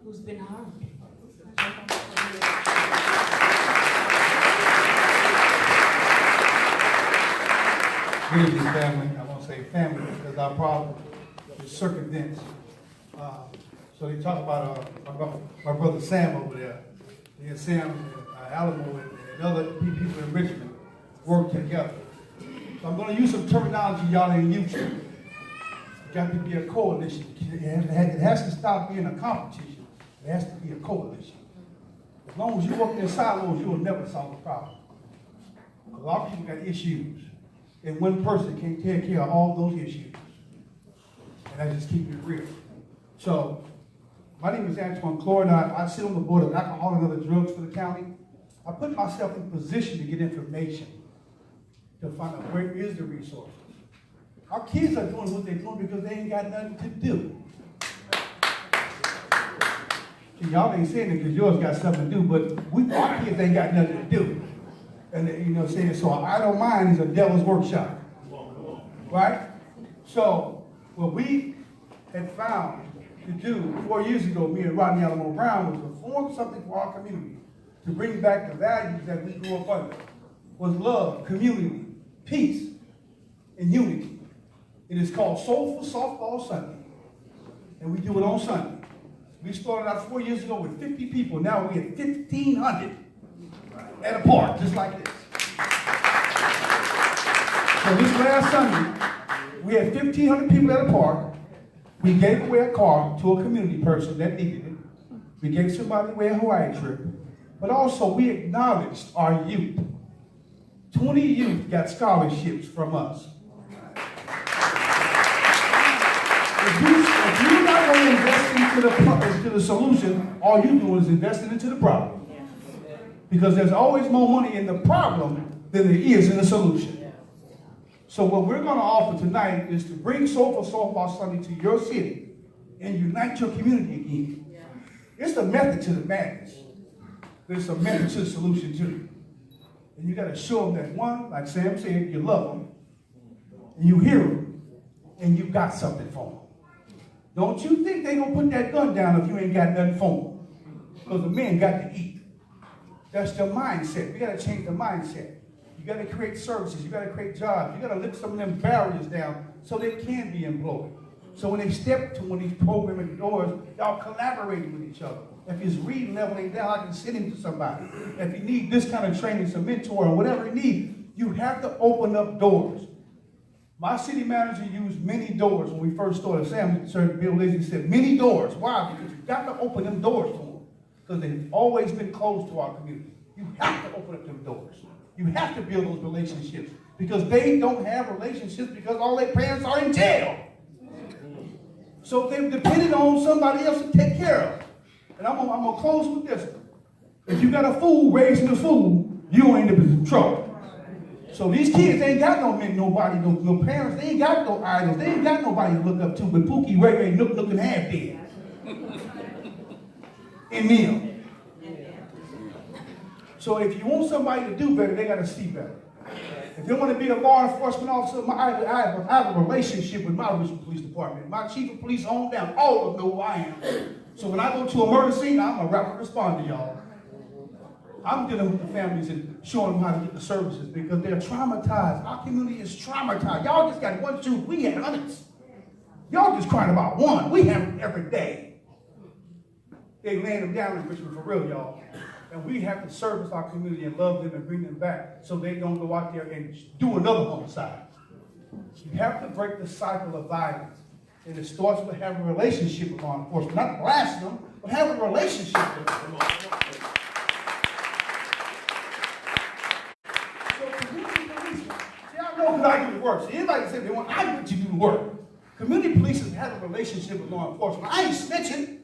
who's been harmed. Good evening, family. I won't say family because our problem is circumvents. So they talk about my brother Sam over there. Me and Sam and Alamo and other people in Richmond work together. So I'm going to use some terminology y'all ain't used to. It's got to be a coalition. It has to stop being a competition. It has to be a coalition. As long as you work in silos, you will never solve the problem. A lot of people got issues, and one person can't take care of all those issues. And I just keep it real. So, my name is Antoine Clore, and I sit on the board of alcohol and other drugs for the county. I put myself in position to get information to find out where is the resources. Our kids are doing what they're doing because they ain't got nothing to do. See, y'all ain't saying it because yours got something to do, but our kids ain't got nothing to do. And you know what I'm saying? So I don't mind is a devil's workshop. Right? So what we had found to do 4 years ago, me and Rodney Alamo Brown, was to form something for our community to bring back the values that we grew up under. Was love, community, peace, and unity. It is called Soulful Softball Sunday. And we do it on Sunday. We started out 4 years ago with 50 people. Now we're at 1,500 at a park, just like this. So this last Sunday, we had 1,500 people at a park. We gave away a car to a community person that needed it. We gave somebody away a Hawaii trip. But also, we acknowledged our youth. 20 youth got scholarships from us. If you're not going to invest into the solution, all you're doing is investing into the problem. Because there's always more money in the problem than there is in the solution. So what we're going to offer tonight is to bring Soulful Softball Sunday to your city and unite your community again. It's a method to the madness. There's a method to the solution too. And you got to show them that one, like Sam said, you love them, and you hear them, and you got something for them. Don't you think they gonna put that gun down if you ain't got nothing for them? Because the men got to eat. That's their mindset. We got to change the mindset. You got to create services. You got to create jobs. You got to lift some of them barriers down so they can be employed. So when they step to one of these programming doors, y'all collaborating with each other. If his reading level ain't down, I can send him to somebody. If you need this kind of training, some mentor, or whatever you need, you have to open up doors. My city manager used many doors when we first started. Sam, Sir Bill Lazy said, many doors. Why? Because you got to open them doors to them. Because they've always been closed to our community. You have to open up them doors. You have to build those relationships. Because they don't have relationships because all their parents are in jail. So they've depended on somebody else to take care of. And I'm gonna close with this. If you got a fool raising a fool, you ain't in trouble. So these kids ain't got no parents. They ain't got no idols. They ain't got nobody to look up to. But Pookie, Ray Ray, Nook, and Half Dead. And them. So if you want somebody to do better, they got to see better. If they want to be a law enforcement officer, I have a relationship with my Richmond Police Department. My chief of police on down, all of them know who I am. So when I go to a murder scene, I'm a rapid responder, y'all. I'm dealing with the families and showing them how to get the services because they're traumatized. Our community is traumatized. Y'all just got one shoot. We had hundreds. Y'all just crying about one. We have them every day. They laying them down in Richmond for real, y'all. And we have to service our community and love them and bring them back so they don't go out there and do another homicide. You have to break the cycle of violence. And it starts with having a relationship with law enforcement. Not blasting them, but having a relationship with them. So community policing. See, I know because I do the work. So anybody can say they want, I want you to do the work. Community policing have a relationship with law enforcement. I ain't snitching.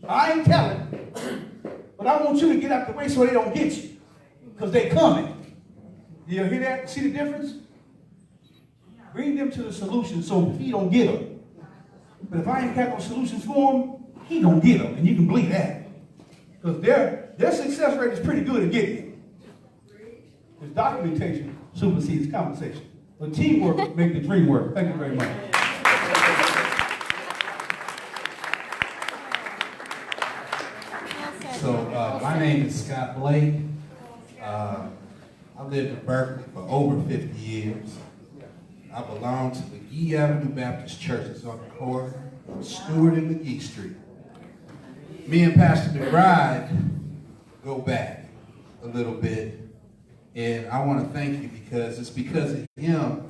I ain't telling. But I want you to get out the way so they don't get you. Because they coming. You hear that? See the difference? Bring them to the solution so he don't get them. But if I ain't got no solutions for him, he don't get them. And you can believe that. Because their success rate is pretty good at getting it. Because documentation supersedes conversation. But teamwork make the dream work. Thank you very much. So my name is Scott Blake. I lived in Berkeley for over 50 years. I belong to the E Avenue Baptist Church. It's on the corner of Stewart and McGee Street. Me and Pastor McBride go back a little bit, and I want to thank you because it's because of him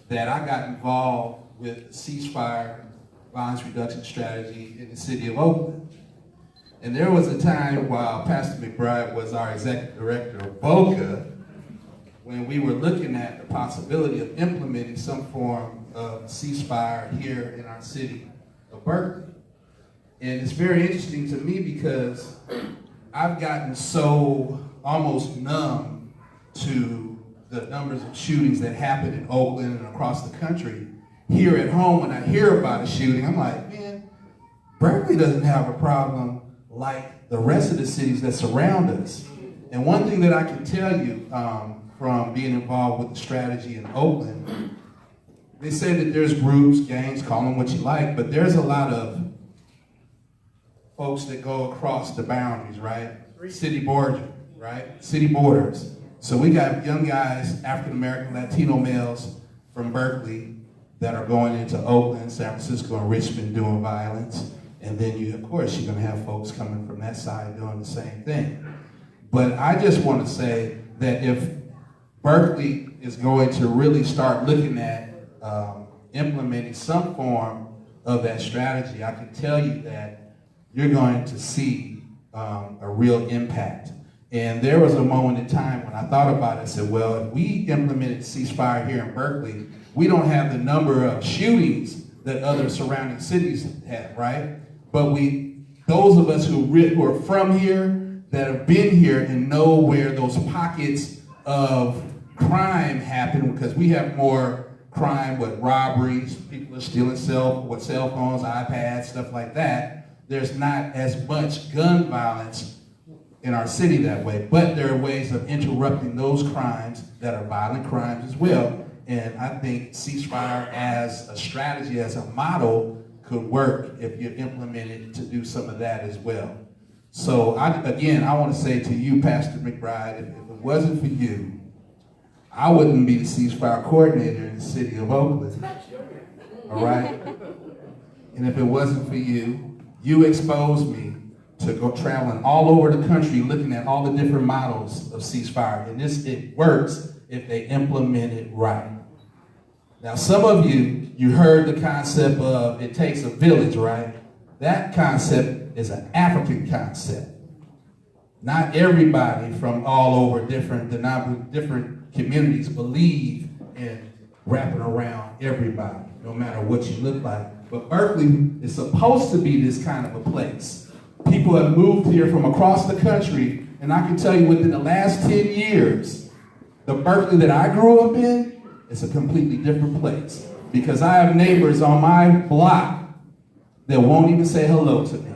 that I got involved with the ceasefire violence reduction strategy in the city of Oakland. And there was a time while Pastor McBride was our executive director of BOCA, when we were looking at the possibility of implementing some form of ceasefire here in our city of Berkeley. And it's very interesting to me because I've gotten so almost numb to the numbers of shootings that happen in Oakland and across the country. Here at home, when I hear about a shooting, I'm like, man, Berkeley doesn't have a problem like the rest of the cities that surround us. And one thing that I can tell you from being involved with the strategy in Oakland, they say that there's groups, gangs, call them what you like, but there's a lot of folks that go across the boundaries, right? City borders, right? City borders. So we got young guys, African-American, Latino males from Berkeley that are going into Oakland, San Francisco, and Richmond doing violence. And then you, of course, you're gonna have folks coming from that side doing the same thing. But I just want to say that if Berkeley is going to really start looking at implementing some form of that strategy, I can tell you that you're going to see a real impact. And there was a moment in time when I thought about it and said, well, if we implemented ceasefire here in Berkeley, we don't have the number of shootings that other surrounding cities have, right? But those of us who are from here, that have been here and know where those pockets of crime happen, because we have more crime with robberies, people are stealing cell phones, iPads, stuff like that. There's not as much gun violence in our city that way, but there are ways of interrupting those crimes that are violent crimes as well. And I think ceasefire as a strategy, as a model, could work if you implement it to do some of that as well. So again, I want to say to you, Pastor McBride, if it wasn't for you, I wouldn't be the ceasefire coordinator in the city of Oakland, all right? And if it wasn't for you, you exposed me to go traveling all over the country looking at all the different models of ceasefire. And it works if they implement it right. Now, some of you heard the concept of it takes a village, right? That concept is an African concept. Not everybody from all over different communities believe in wrapping around everybody, no matter what you look like. But Berkeley is supposed to be this kind of a place. People have moved here from across the country, and I can tell you within the last 10 years, the Berkeley that I grew up in is a completely different place. Because I have neighbors on my block that won't even say hello to me.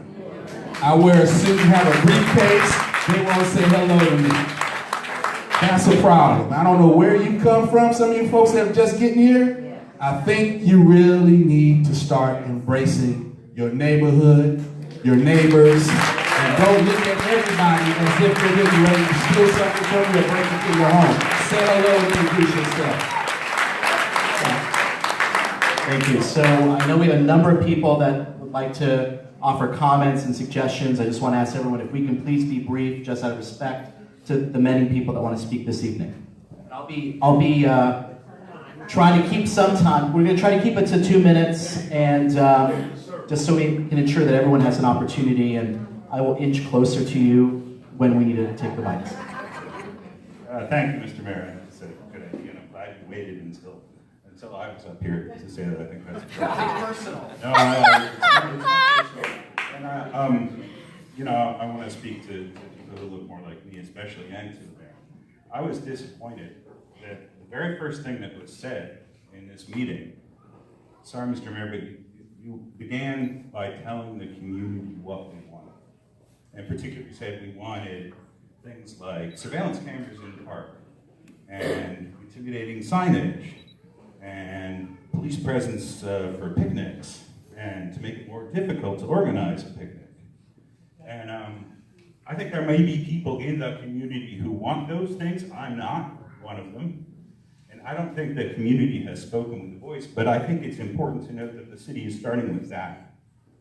I wear a suit and have a briefcase, they won't say hello to me. That's a problem. I don't know where you come from, some of you folks that are just getting here. I think you really need to start embracing your neighborhood, your neighbors, and don't look at everybody as if they're getting ready to steal something from you or break into your home. Say hello and introduce yourself. Thank you. So I know we have a number of people that would like to offer comments and suggestions. I just want to ask everyone if we can please be brief, just out of respect to the many people that want to speak this evening. I'll be trying to keep some time. We're going to try to keep it to 2 minutes, and just so we can ensure that everyone has an opportunity, and I will inch closer to you when we need to take the mics. Thank you, Mr. Mayor. It's a good idea, and I'm glad you waited until I was up here to say that. I think that's Personal. no, and I want to speak to people who look more like me, especially, and to the mayor. I was disappointed that the very first thing that was said in this meeting, sorry, Mr. Mayor, but you began by telling the community what we wanted. And particularly said we wanted things like surveillance cameras in the park, and intimidating signage, and police presence for picnics, and to make it more difficult to organize a picnic. And I think there may be people in the community who want those things. I'm not one of them. And I don't think the community has spoken with a voice, but I think it's important to note that the city is starting with that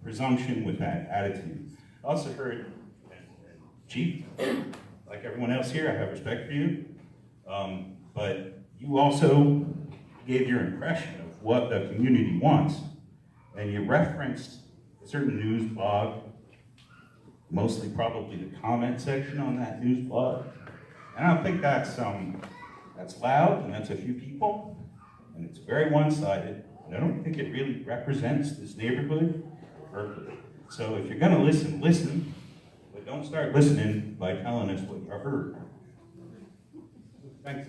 presumption, with that attitude. I also heard, Chief, like everyone else here, I have respect for you, but you also gave your impression of what the community wants, and you referenced a certain news blog, mostly probably the comment section on that news blog. And I don't think that's loud, and that's a few people, and it's very one-sided, and I don't think it really represents this neighborhood perfectly. So if you're gonna listen, listen, but don't start listening by telling us what you heard. Thanks.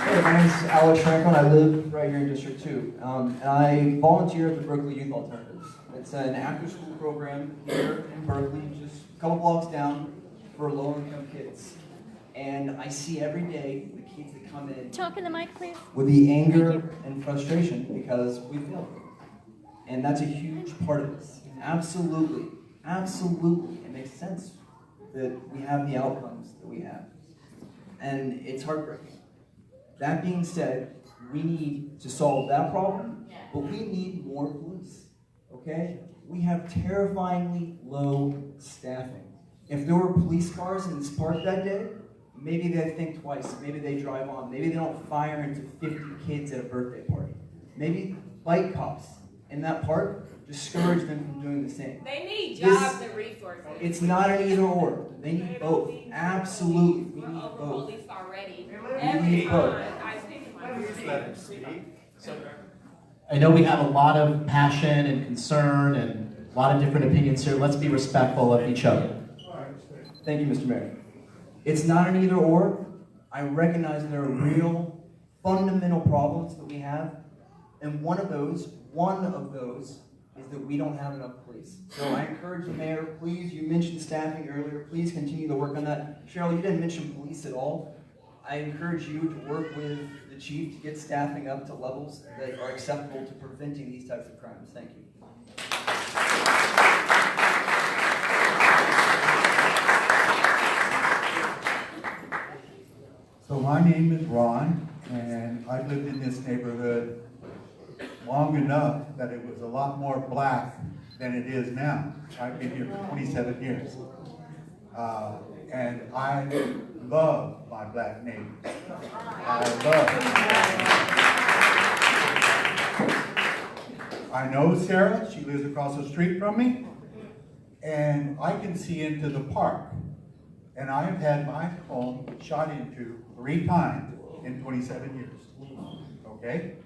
Hey, my name is Alex Franklin. I live right here in District 2. And I volunteer at the Berkeley Youth Alternatives. It's an after-school program here in Berkeley, just a couple blocks down for low-income kids. And I see every day the kids that come in Talk in the mic, please. with the anger and frustration because we failed. And that's a huge part of this. Absolutely, absolutely. It makes sense that we have the outcomes that we have. And it's heartbreaking. That being said, we need to solve that problem, but we need more police, okay? We have terrifyingly low staffing. If there were police cars in this park that day, maybe they think twice, maybe they drive on, maybe they don't fire into 50 kids at a birthday party. Maybe bike cops in that park discourage them from doing the same. They need jobs and resources. It's not an either or. They need both. Absolutely. We need both. Police already. We need both. I know we have a lot of passion and concern and a lot of different opinions here. Let's be respectful of each other. Thank you, Mr. Mayor. It's not an either or. I recognize there are real fundamental problems that we have, and one of those is that we don't have enough police. So I encourage the mayor, please, you mentioned staffing earlier, please continue to work on that. Cheryl, you didn't mention police at all. I encourage you to work with the chief to get staffing up to levels that are acceptable to preventing these types of crimes. Thank you. So my name is Ron, and I've lived in this neighborhood long enough that it was a lot more black than it is now. I've been here for 27 years. And I love my black neighbors. I love them. I know Sarah, she lives across the street from me, and I can see into the park. And I have had my home shot into 3 times in 27 years, okay?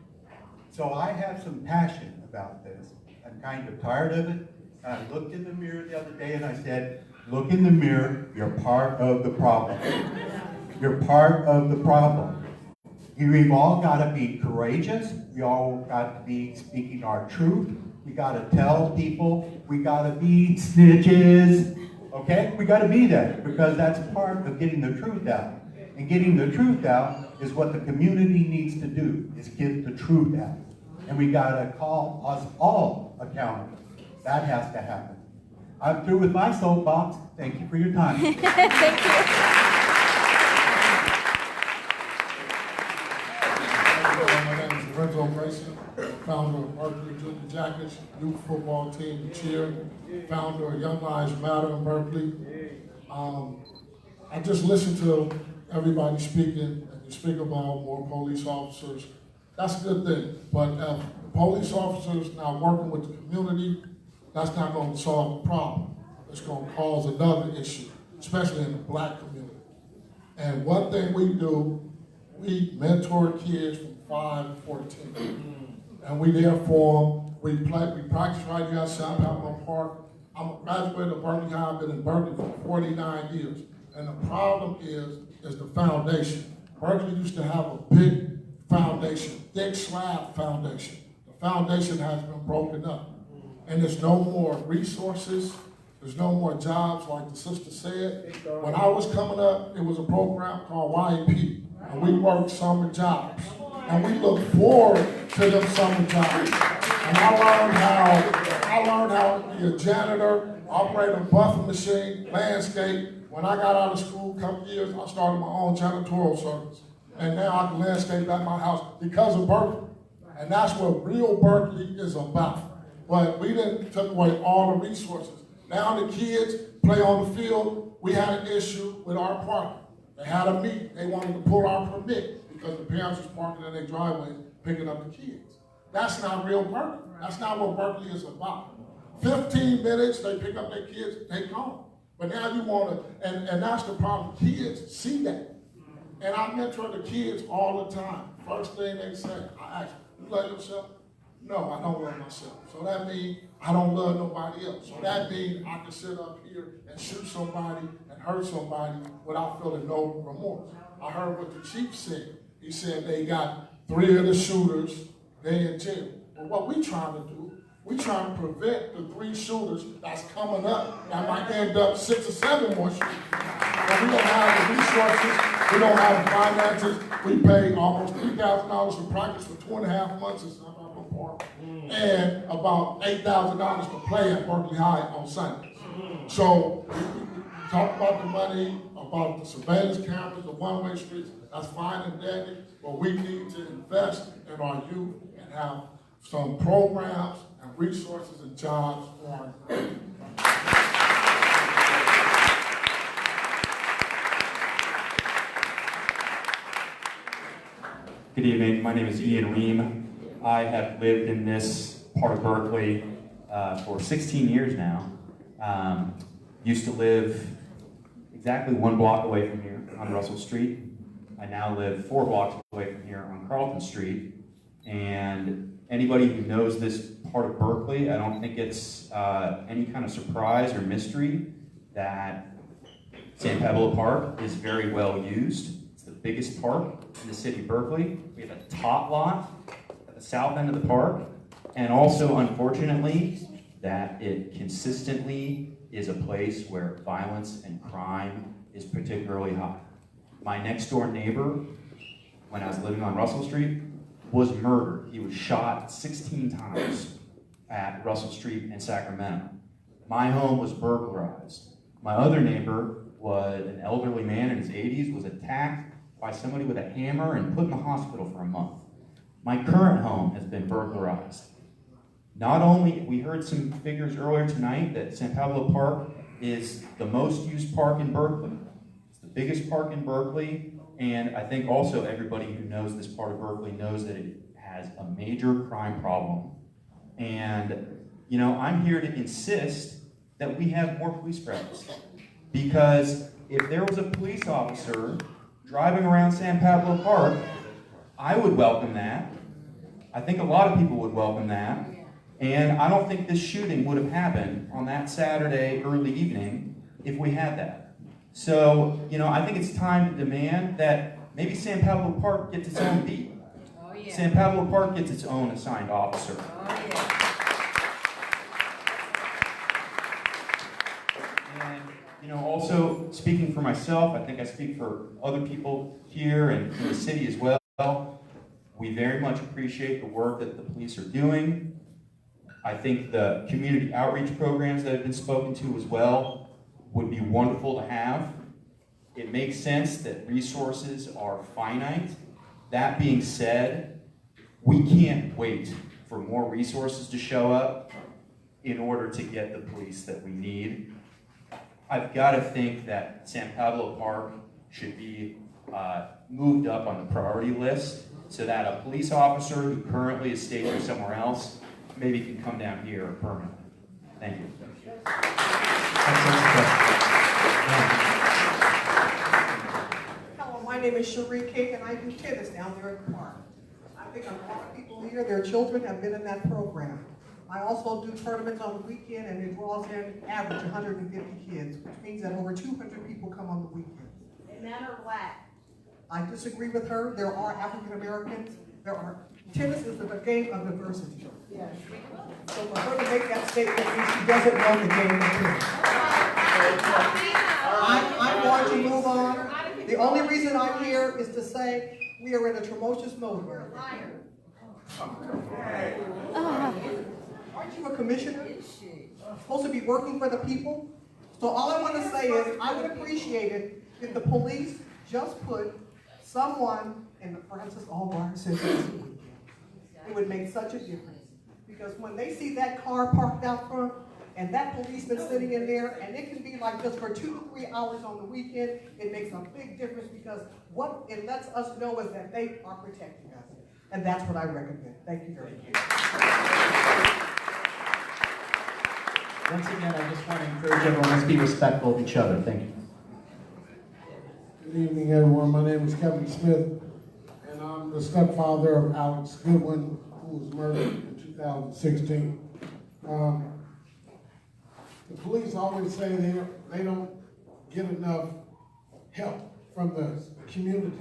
So I have some passion about this. I'm kind of tired of it. And I looked in the mirror the other day and I said, look in the mirror, you're part of the problem. You're part of the problem. We've all got to be courageous. We all got to be speaking our truth. We got to tell people. We got to be snitches. Okay? We got to be that because that's part of getting the truth out. And getting the truth out is what the community needs to do, is get the truth out. And we got to call us all accountable. That has to happen. I'm through with my soapbox. Thank you for your time. Thank you. My name is Lorenzo Grayson, founder of Berkeley Junior Jackets, youth football team, cheer, founder of Young Lives Matter in Berkeley. I just listened to everybody speaking, and you speak about more police officers. That's a good thing, but if police officers not working with the community, that's not going to solve the problem. It's going to cause another issue, especially in the black community. And one thing we do, we mentor kids from 5 to 14. And we there for them. We practice right here at South Pablo Park. I'm a graduate of Berkeley High. I've been in Berkeley for 49 years. And the problem is the foundation. Berkeley used to have a big foundation, thick slab foundation. The foundation has been broken up. And there's no more resources. There's no more jobs, like the sister said. When I was coming up, it was a program called YAP. And we worked summer jobs. And we look forward to them summer jobs. And I learned how to be a janitor, operate a buffer machine, landscape. When I got out of school a couple years, I started my own janitorial service. And now I can landscape at my house because of Berkeley. And that's what real Berkeley is about. But we didn't take away all the resources. Now the kids play on the field. We had an issue with our parking. They had a meeting. They wanted to pull our permit because the parents was parking in their driveways picking up the kids. That's not real Berkeley. That's not what Berkeley is about. 15 minutes, they pick up their kids, take home. But now you want to, and that's the problem. Kids see that. And I mentor the kids all the time. First thing they say, I ask them, you love yourself? No, I don't love myself. So that means I don't love nobody else. So that means I can sit up here and shoot somebody and hurt somebody without feeling no remorse. I heard what the chief said. He said they got 3 of the shooters, they in jail. But what we trying to do, we trying to prevent the 3 shooters that's coming up that might end up 6 or 7 more shooters. But we don't have the resources, we don't have the finances. We pay almost $3,000 for practice for 2.5 months in South Pablo Park, and about $8,000 to play at Berkeley High on Sundays. So we talk about the money, about the surveillance cameras, the one-way streets. That's fine and dandy, but we need to invest in our youth and have some programs and resources and jobs for our youth. Good evening, my name is Ian Ream. I have lived in this part of Berkeley for 16 years now. Used to live exactly 1 block away from here on Russell Street. I now live 4 blocks away from here on Carlton Street. And anybody who knows this part of Berkeley, I don't think it's any kind of surprise or mystery that San Pablo Park is very well used. It's the biggest park in the city of Berkeley. We have a tot lot at the south end of the park, and also, unfortunately, that it consistently is a place where violence and crime is particularly high. My next door neighbor, when I was living on Russell Street, was murdered. He was shot 16 times at Russell Street in Sacramento. My home was burglarized. My other neighbor was an elderly man in his 80s, was attacked by somebody with a hammer and put in the hospital for a month. My current home has been burglarized. Not only, we heard some figures earlier tonight that San Pablo Park is the most used park in Berkeley. It's the biggest park in Berkeley, and I think also everybody who knows this part of Berkeley knows that it has a major crime problem. And, you know, I'm here to insist that we have more police presence. Because if there was a police officer driving around San Pablo Park, I would welcome that. I think a lot of people would welcome that. And I don't think this shooting would have happened on that Saturday early evening if we had that. So, you know, I think it's time to demand that maybe San Pablo Park gets its own beat. Oh, yeah. San Pablo Park gets its own assigned officer. Oh, yeah. And, you know, also speaking for myself, I think I speak for other people here and in the city as well. We very much appreciate the work that the police are doing. I think the community outreach programs that have been spoken to as well would be wonderful to have. It makes sense that resources are finite. That being said, we can't wait for more resources to show up in order to get the police that we need. I've got to think that San Pablo Park should be moved up on the priority list so that a police officer who currently is stationed somewhere else maybe can come down here permanently. Thank you. name is Cherie King, and I do tennis down there at the park. I think a lot of people here, their children have been in that program. I also do tournaments on the weekend, and it draws in average 150 kids, which means that over 200 people come on the weekend. And men are black. I disagree with her. There are African Americans. Tennis is a game of diversity. Yes. So for her to make that statement means she doesn't know the game of tennis. I'm going to move on. The only reason I'm here is to say we are in a tumultuous mode. You're a liar. Aren't you a commissioner? Supposed to be working for the people? So all I want to say is I would appreciate it if the police just put someone in, for instance, Albright Center. It would make such a difference. Because when they see that car parked out front and that policeman sitting in there, and it can be like just for 2 to 3 hours on the weekend, it makes a big difference because what it lets us know is that they are protecting us. And that's what I recommend. Thank you very much. Once again, I just want to encourage everyone, let's be respectful of each other. Thank you. Good evening, everyone. My name is Kevin Smith, and I'm the stepfather of Alex Goodwin, who was murdered in 2016. The police always say they don't get enough help from the community.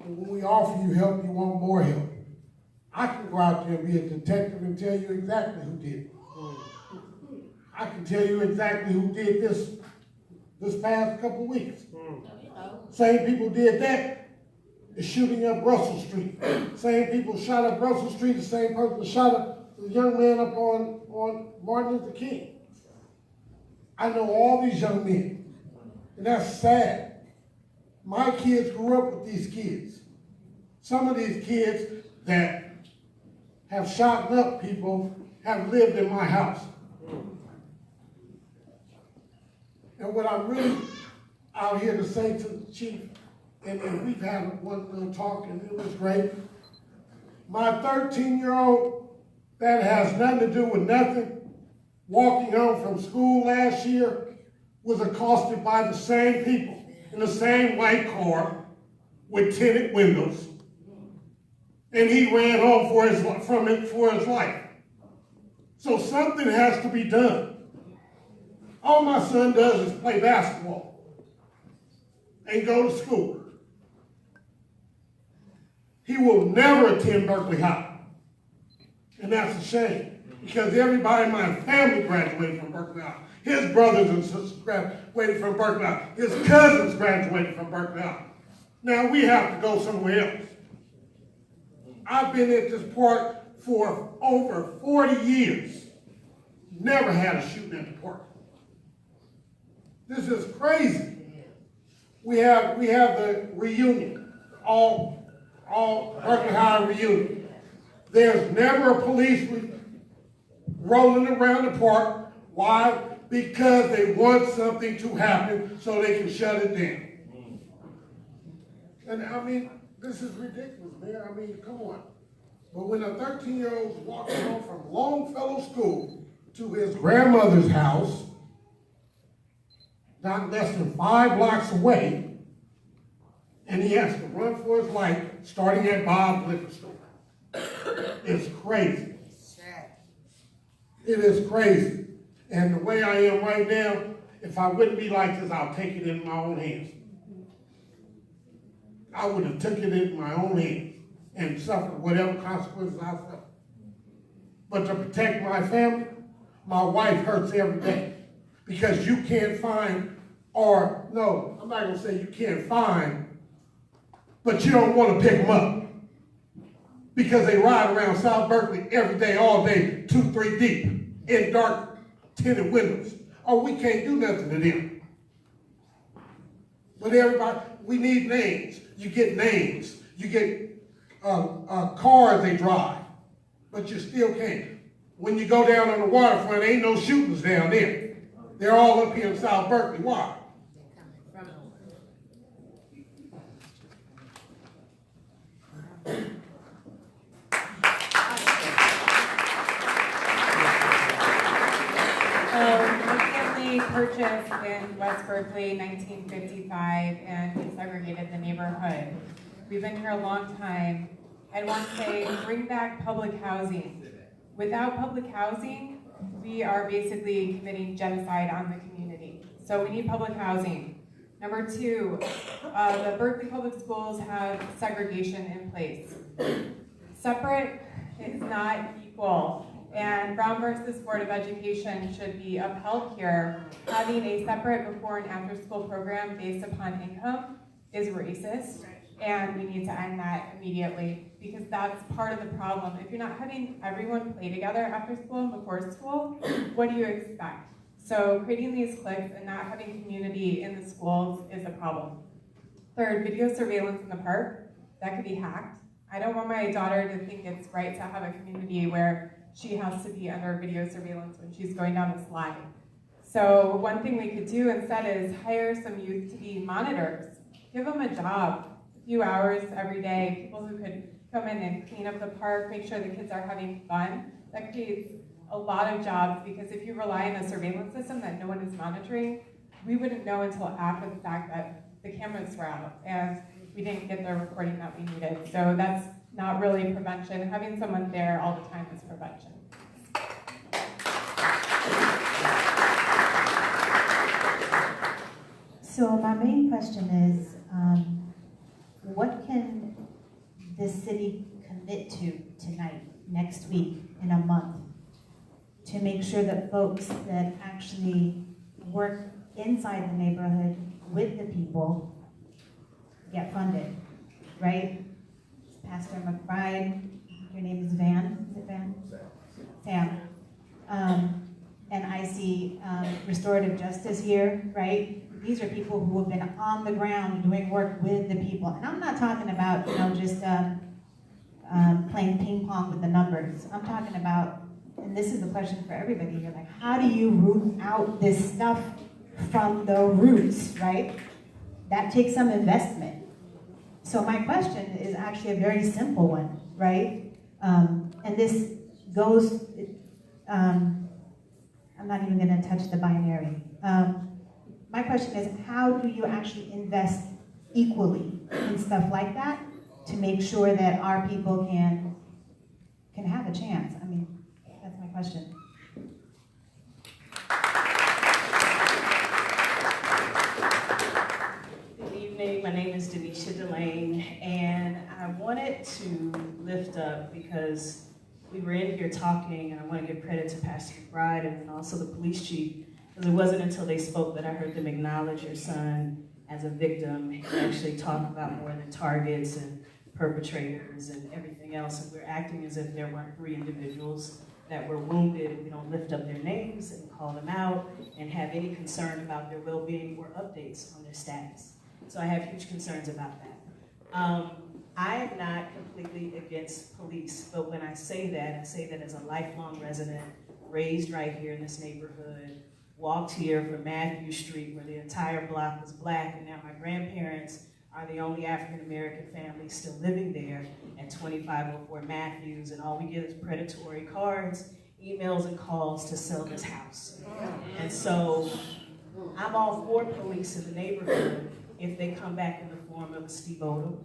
And when we offer you help, you want more help. I can go out there and be a detective and tell you exactly who did it. I can tell you exactly who did this past couple weeks. Same people did that, the shooting up Russell Street. Same people shot up Russell Street, the same person shot up the young man up on Martin Luther King. I know all these young men, and that's sad. My kids grew up with these kids. Some of these kids that have shot up people have lived in my house. And what I'm really out here to say to the chief, and we've had one little talk and it was great. My 13-year-old that has nothing to do with nothing, walking home from school last year, was accosted by the same people in the same white car with tinted windows. And he ran home for his life. So something has to be done. All my son does is play basketball and go to school. He will never attend Berkeley High. And that's a shame, because everybody in my family graduated from Berkeley High. His brothers and sisters graduated from Berkeley High. His cousins graduated from Berkeley High. Now we have to go somewhere else. I've been at this park for over 40 years. Never had a shooting at the park. This is crazy. We have the reunion, all Berkeley High reunion. There's never a police rolling around the park. Why? Because they want something to happen so they can shut it down. And I mean, this is ridiculous, man. I mean, come on. But when a 13-year-old is walking home from Longfellow School to his grandmother's house, not less than 5 blocks away, and he has to run for his life, starting at Bob's liquor store. It's crazy. It is crazy. And the way I am right now, if I wouldn't be like this, I'll take it in my own hands. I would have took it in my own hands and suffered whatever consequences I suffered. But to protect my family, my wife hurts every day. Because you can't find, or no, I'm not going to say you can't find, but you don't want to pick them up. Because they ride around South Berkeley every day, all day, 2, 3 deep, in dark tinted windows. Oh, we can't do nothing to them. But everybody, we need names. You get names. You get cars they drive. But you still can't. When you go down on the waterfront, ain't no shootings down there. They're all up here in South Berkeley. Why? My family purchased in West Berkeley, 1955, and desegregated the neighborhood. We've been here a long time. I want to say, bring back public housing. Without public housing, we are basically committing genocide on the community. So we need public housing. Number two, the Berkeley Public Schools have segregation in place. Separate is not equal. And Brown versus Board of Education should be upheld here. Having a separate before and after school program based upon income is racist, and we need to end that immediately because that's part of the problem. If you're not having everyone play together after school and before school, what do you expect? So creating these cliques and not having community in the schools is a problem. Third, video surveillance in the park, that could be hacked. I don't want my daughter to think it's right to have a community where she has to be under video surveillance when she's going down the slide. So one thing we could do instead is hire some youth to be monitors. Give them a job, a few hours every day, people who could come in and clean up the park, make sure the kids are having fun. That creates a lot of jobs because if you rely on a surveillance system that no one is monitoring, we wouldn't know until after the fact that the cameras were out and we didn't get the recording that we needed. So that's not really prevention. Having someone there all the time is prevention. So my main question is, what can the city commit to tonight, next week, in a month, to make sure that folks that actually work inside the neighborhood with the people get funded, right? Pastor McBride, your name is Van, is it Van? Sam. And I see restorative justice here, right? These are people who have been on the ground doing work with the people. And I'm not talking about, just playing ping pong with the numbers. I'm talking about, and this is the question for everybody here, like, how do you root out this stuff from the roots, right? That takes some investment. So my question is actually a very simple one, right? And this goes, I'm not even gonna touch the binary. My question is, how do you actually invest equally in stuff like that to make sure that our people can have a chance? I mean, that's my question. Good evening, my name is Denisha Delane, and I wanted to lift up because we were in here talking, and I want to give credit to Pastor McBride and also the police chief, because it wasn't until they spoke that I heard them acknowledge your son as a victim and actually talk about more than targets and perpetrators and everything else, and we're acting as if there weren't 3 individuals that were wounded, and we don't lift up their names and call them out and have any concern about their well-being or updates on their status. So I have huge concerns about that. I am not completely against police, but when I say that as a lifelong resident, raised right here in this neighborhood, walked here from Matthew Street where the entire block was black, and now my grandparents are the only African-American family still living there at 2504 Matthews, and all we get is predatory cards, emails, and calls to sell this house. And so I'm all for police in the neighborhood if they come back in the form of a Steve Odom,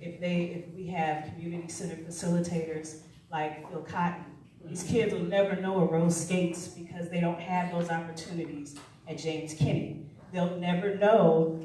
if we have community center facilitators like Phil Cotton. These kids will never know a Rose Skates because they don't have those opportunities at James Kinney. They'll never know,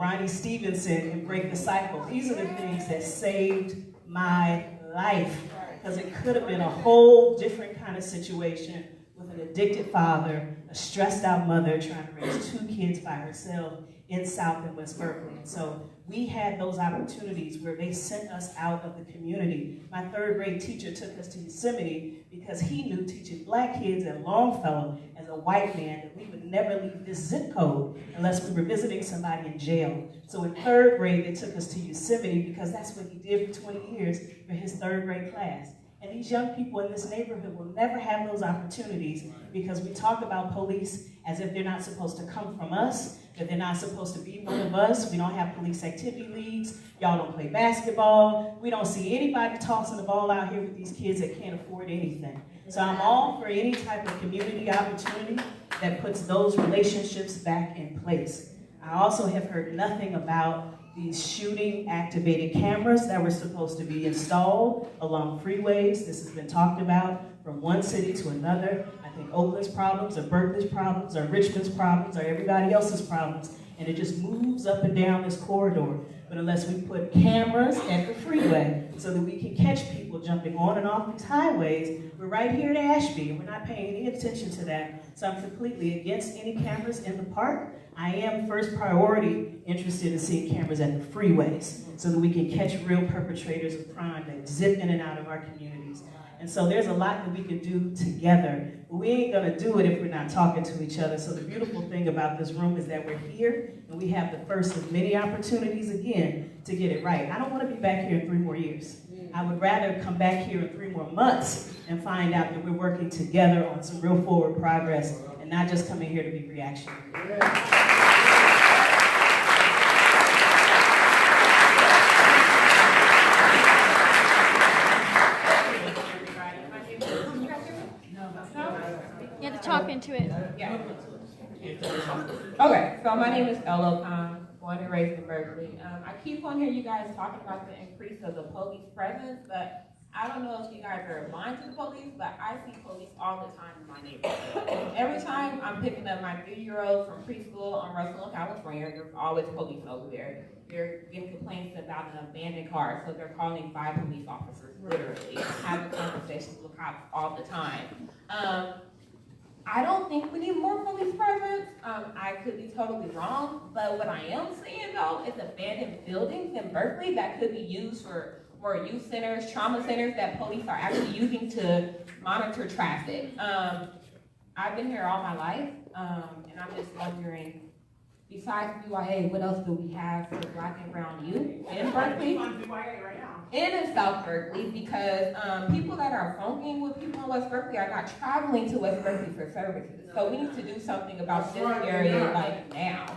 Ronnie Stevenson and Break the Cycle. These are the things that saved my life, because it could have been a whole different kind of situation with an addicted father, a stressed out mother trying to raise 2 kids by herself in South and West Berkeley. And so we had those opportunities where they sent us out of the community. My 3rd grade teacher took us to Yosemite because he knew teaching black kids at Longfellow as a white man that we would never leave this zip code unless we were visiting somebody in jail. So in 3rd grade, they took us to Yosemite because that's what he did for 20 years for his 3rd grade class. And these young people in this neighborhood will never have those opportunities because we talk about police as if they're not supposed to come from us, that they're not supposed to be one of us. We don't have police activity leagues. Y'all don't play basketball. We don't see anybody tossing the ball out here with these kids that can't afford anything. So I'm all for any type of community opportunity that puts those relationships back in place. I also have heard nothing about these shooting activated cameras that were supposed to be installed along freeways. This has been talked about from one city to another. I think Oakland's problems or Berkeley's problems or Richmond's problems or everybody else's problems, and it just moves up and down this corridor. But unless we put cameras at the freeway so that we can catch people jumping on and off these highways, we're right here in Ashby, and we're not paying any attention to that. So I'm completely against any cameras in the park. I am first priority interested in seeing cameras at the freeways so that we can catch real perpetrators of crime that zip in and out of our communities. And so there's a lot that we can do together, but we ain't gonna do it if we're not talking to each other. So the beautiful thing about this room is that we're here and we have the first of many opportunities again to get it right. I don't wanna be back here in 3 more years. I would rather come back here in 3 more months and find out that we're working together on some real forward progress and not just coming here to be reactionary. You have to talk into it. Yeah. Okay, so my name is Ella Khan, born and raised in Berkeley. I keep on hearing you guys talking about the increase of the police presence, but I don't know if you guys are blind to the police, but I see police all the time in my neighborhood. Every time I'm picking up my 3-year-old from preschool on Russell, California, there's always police over there. They're getting complaints about an abandoned car, so they're calling 5 police officers, literally, having conversations with cops all the time. I don't think we need more police presence. I could be totally wrong, but what I am seeing though is abandoned buildings in Berkeley that could be used for more youth centers, trauma centers that police are actually using to monitor traffic. I've been here all my life, and I'm just wondering, besides BYA, what else do we have for Black and brown youth in Berkeley? And in South Berkeley, because people that are funking with people in West Berkeley are not traveling to West Berkeley for services. So we need to do something about this area like now.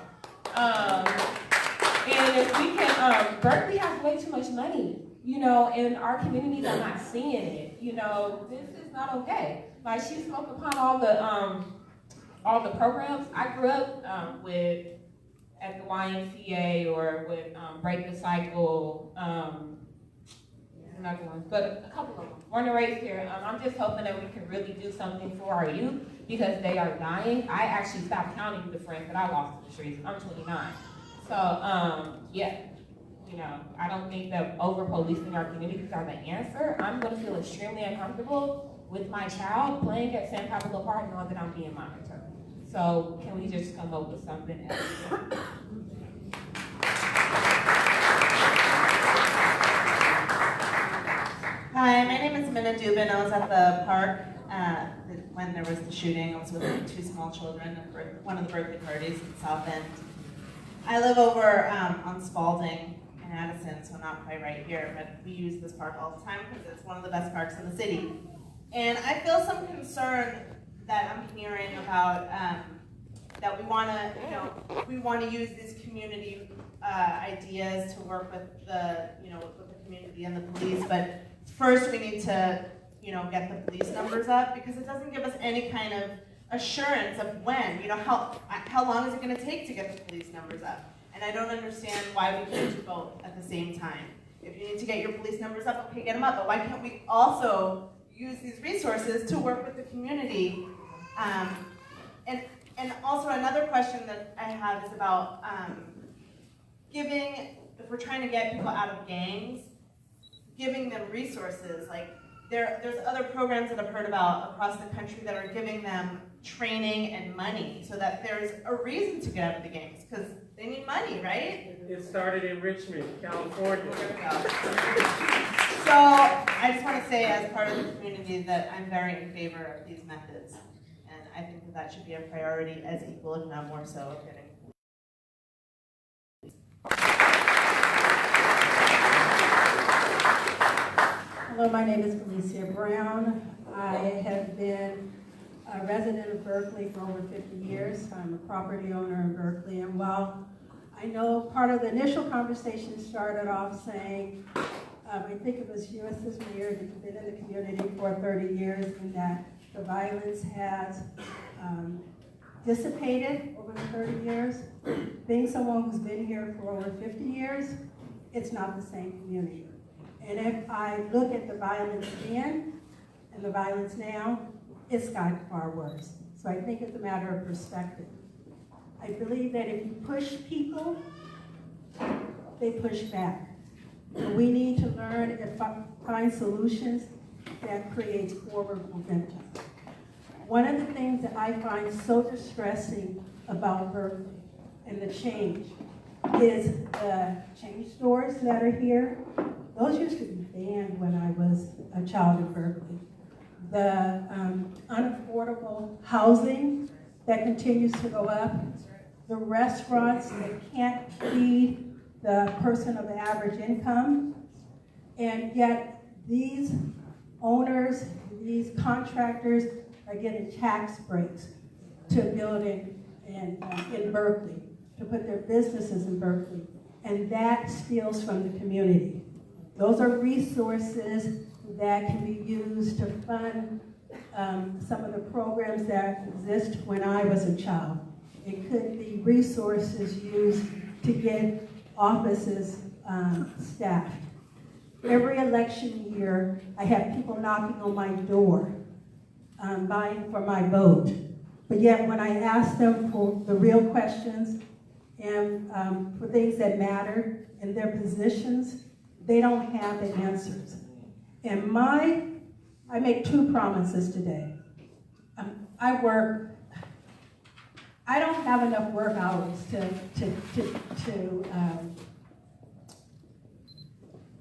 And if we can, Berkeley has way too much money, you know, and our communities are not seeing it. You know, this is not okay. Like she spoke upon all the programs. I grew up with at the YMCA or with Break the Cycle. Another one, but a couple of them. Born and raised here. I'm just hoping that we can really do something for our youth because they are dying. I actually stopped counting the friends that I lost in the streets. I'm 29. So, yeah, you know, I don't think that over-policing our communities are the answer. I'm going to feel extremely uncomfortable with my child playing at San Pablo Park knowing that I'm being monitored. So, can we just come up with something else? Hi, my name is Minna Dubin. I was at the park when there was the shooting. I was with 2 small children at one of the birthday parties in South End. I live over on Spalding in Addison, so not quite right here, but we use this park all the time because it's one of the best parks in the city. And I feel some concern that I'm hearing about that we want to, you know, we want to use these community ideas to work with the, you know, with the community and the police, but first we need to, you know, get the police numbers up because it doesn't give us any kind of assurance of when, you know, how long is it going to take to get the police numbers up? And I don't understand why we can't do both at the same time. If you need to get your police numbers up, okay, get them up, but why can't we also use these resources to work with the community? And also another question that I have is about giving, if we're trying to get people out of gangs, giving them resources. Like there's other programs that I've heard about across the country that are giving them training and money so that there's a reason to get out of the gangs because they need money, right? It started in Richmond, California. There we go. So I just want to say as part of the community that I'm very in favor of these methods. And I think that that should be a priority as equal, if not more so, of getting. Hello, my name is Felicia Brown. I have been a resident of Berkeley for over 50 years. I'm a property owner in Berkeley, and while I know part of the initial conversation started off saying I think it was you, as mayor, that have been in the community for 30 years, and that the violence has dissipated over the 30 years. Being someone who's been here for over 50 years, it's not the same community. And if I look at the violence then and the violence now, it's gotten far worse. So I think it's a matter of perspective. I believe that if you push people, they push back. And we need to learn and find solutions that create forward momentum. One of the things that I find so distressing about Berkeley and the change is the change stores that are here. Those used to be banned when I was a child in Berkeley. The unaffordable housing that continues to go up, the restaurants that can't feed the person of average income, and yet these owners, these contractors are getting tax breaks to build in Berkeley, to put their businesses in Berkeley, and that steals from the community. Those are resources that can be used to fund some of the programs that exist when I was a child. It could be resources used to get offices staffed. Every election year, I have people knocking on my door, vying for my vote. But yet when I ask them for the real questions and for things that matter in their positions, they don't have the answers. And I make 2 promises today. I don't have enough work hours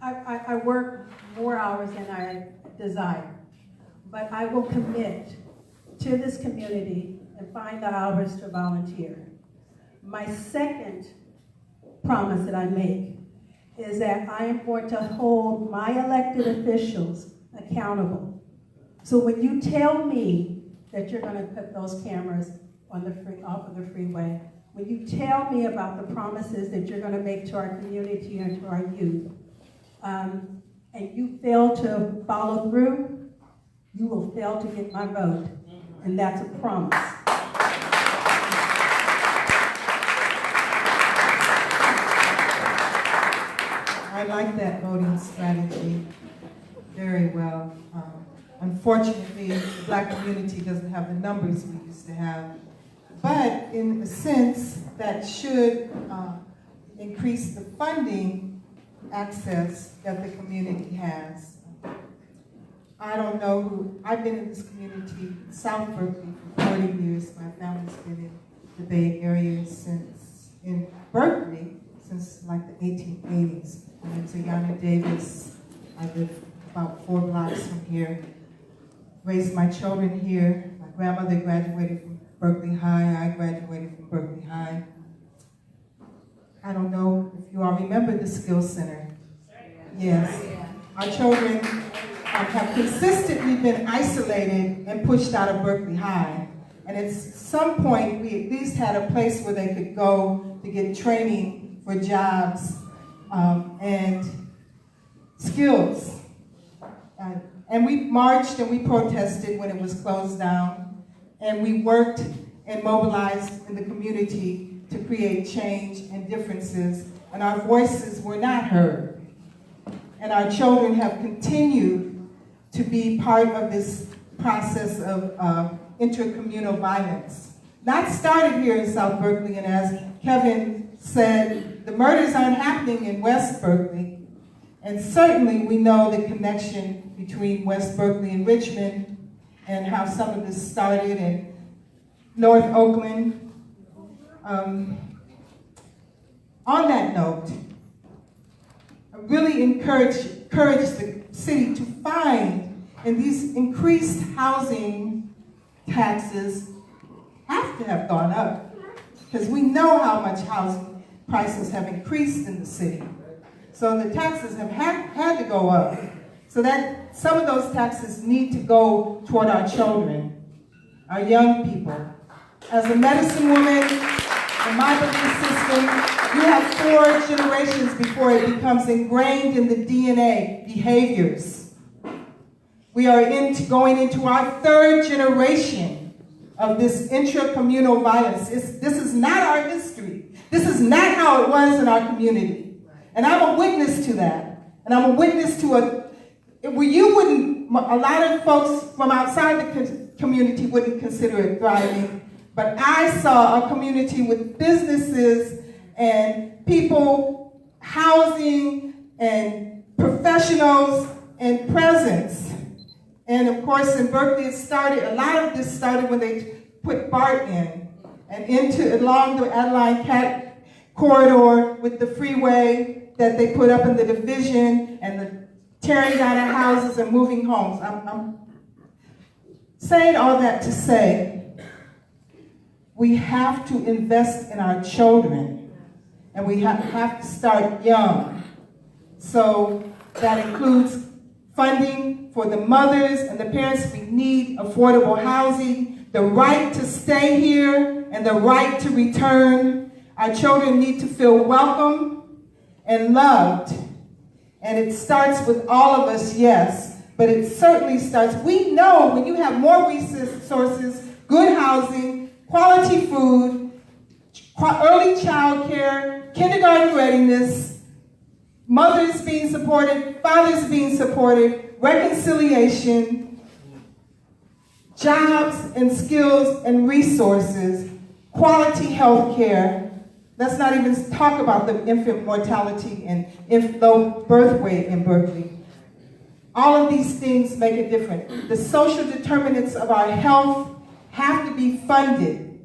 I work more hours than I desire. But I will commit to this community and find the hours to volunteer. My second promise that I make is that I am going to hold my elected officials accountable. So when you tell me that you're going to put those cameras on off of the freeway, when you tell me about the promises that you're going to make to our community and to our youth, and you fail to follow through, you will fail to get my vote, and that's a promise. I like that voting strategy very well. Unfortunately, the Black community doesn't have the numbers we used to have. But in a sense, that should increase the funding access that the community has. I don't know who, I've been in this community, South Berkeley, for 40 years. My family's been in the Bay Area in Berkeley, since like the 1880s. I went to Yana Davis. I live about 4 blocks from here. Raised my children here. My grandmother graduated from Berkeley High. I graduated from Berkeley High. I don't know if you all remember the Skills Center. Yes. Our children have consistently been isolated and pushed out of Berkeley High. And at some point, we at least had a place where they could go to get training for jobs and skills. And we marched and we protested when it was closed down. And we worked and mobilized in the community to create change and differences. And our voices were not heard. And our children have continued to be part of this process of intercommunal violence. Not started here in South Berkeley, and as Kevin said, the murders aren't happening in West Berkeley. And certainly we know the connection between West Berkeley and Richmond and how some of this started in North Oakland. On that note, I really encourage the city to find, and these increased housing taxes have to have gone up, because we know how much housing prices have increased in the city. So the taxes have had to go up. So that some of those taxes need to go toward our children, our young people. As a medicine woman, in my belief system, you have 4 generations before it becomes ingrained in the DNA, behaviors. We are going into our 3rd generation of this intracommunal violence. This is not our history. This is not how it was in our community. And I'm a witness to that. And I'm a witness to a lot of folks from outside the community wouldn't consider it thriving. But I saw a community with businesses and people, housing and professionals and presence. And of course in Berkeley a lot of this started when they put BART in and along the Adeline Cat corridor with the freeway that they put up in the division and the tearing down of houses and moving homes. I'm saying all that to say, we have to invest in our children, and we have to start young. So that includes funding for the mothers and the parents. We need affordable housing, the right to stay here, and the right to return. Our children need to feel welcome and loved. And it starts with all of us, yes, but it certainly starts. We know when you have more resources, good housing, quality food, early child care, kindergarten readiness, mothers being supported, fathers being supported, reconciliation, jobs and skills and resources, quality health care. Let's not even talk about the infant mortality and low birth weight in Berkeley. All of these things make a difference. The social determinants of our health have to be funded,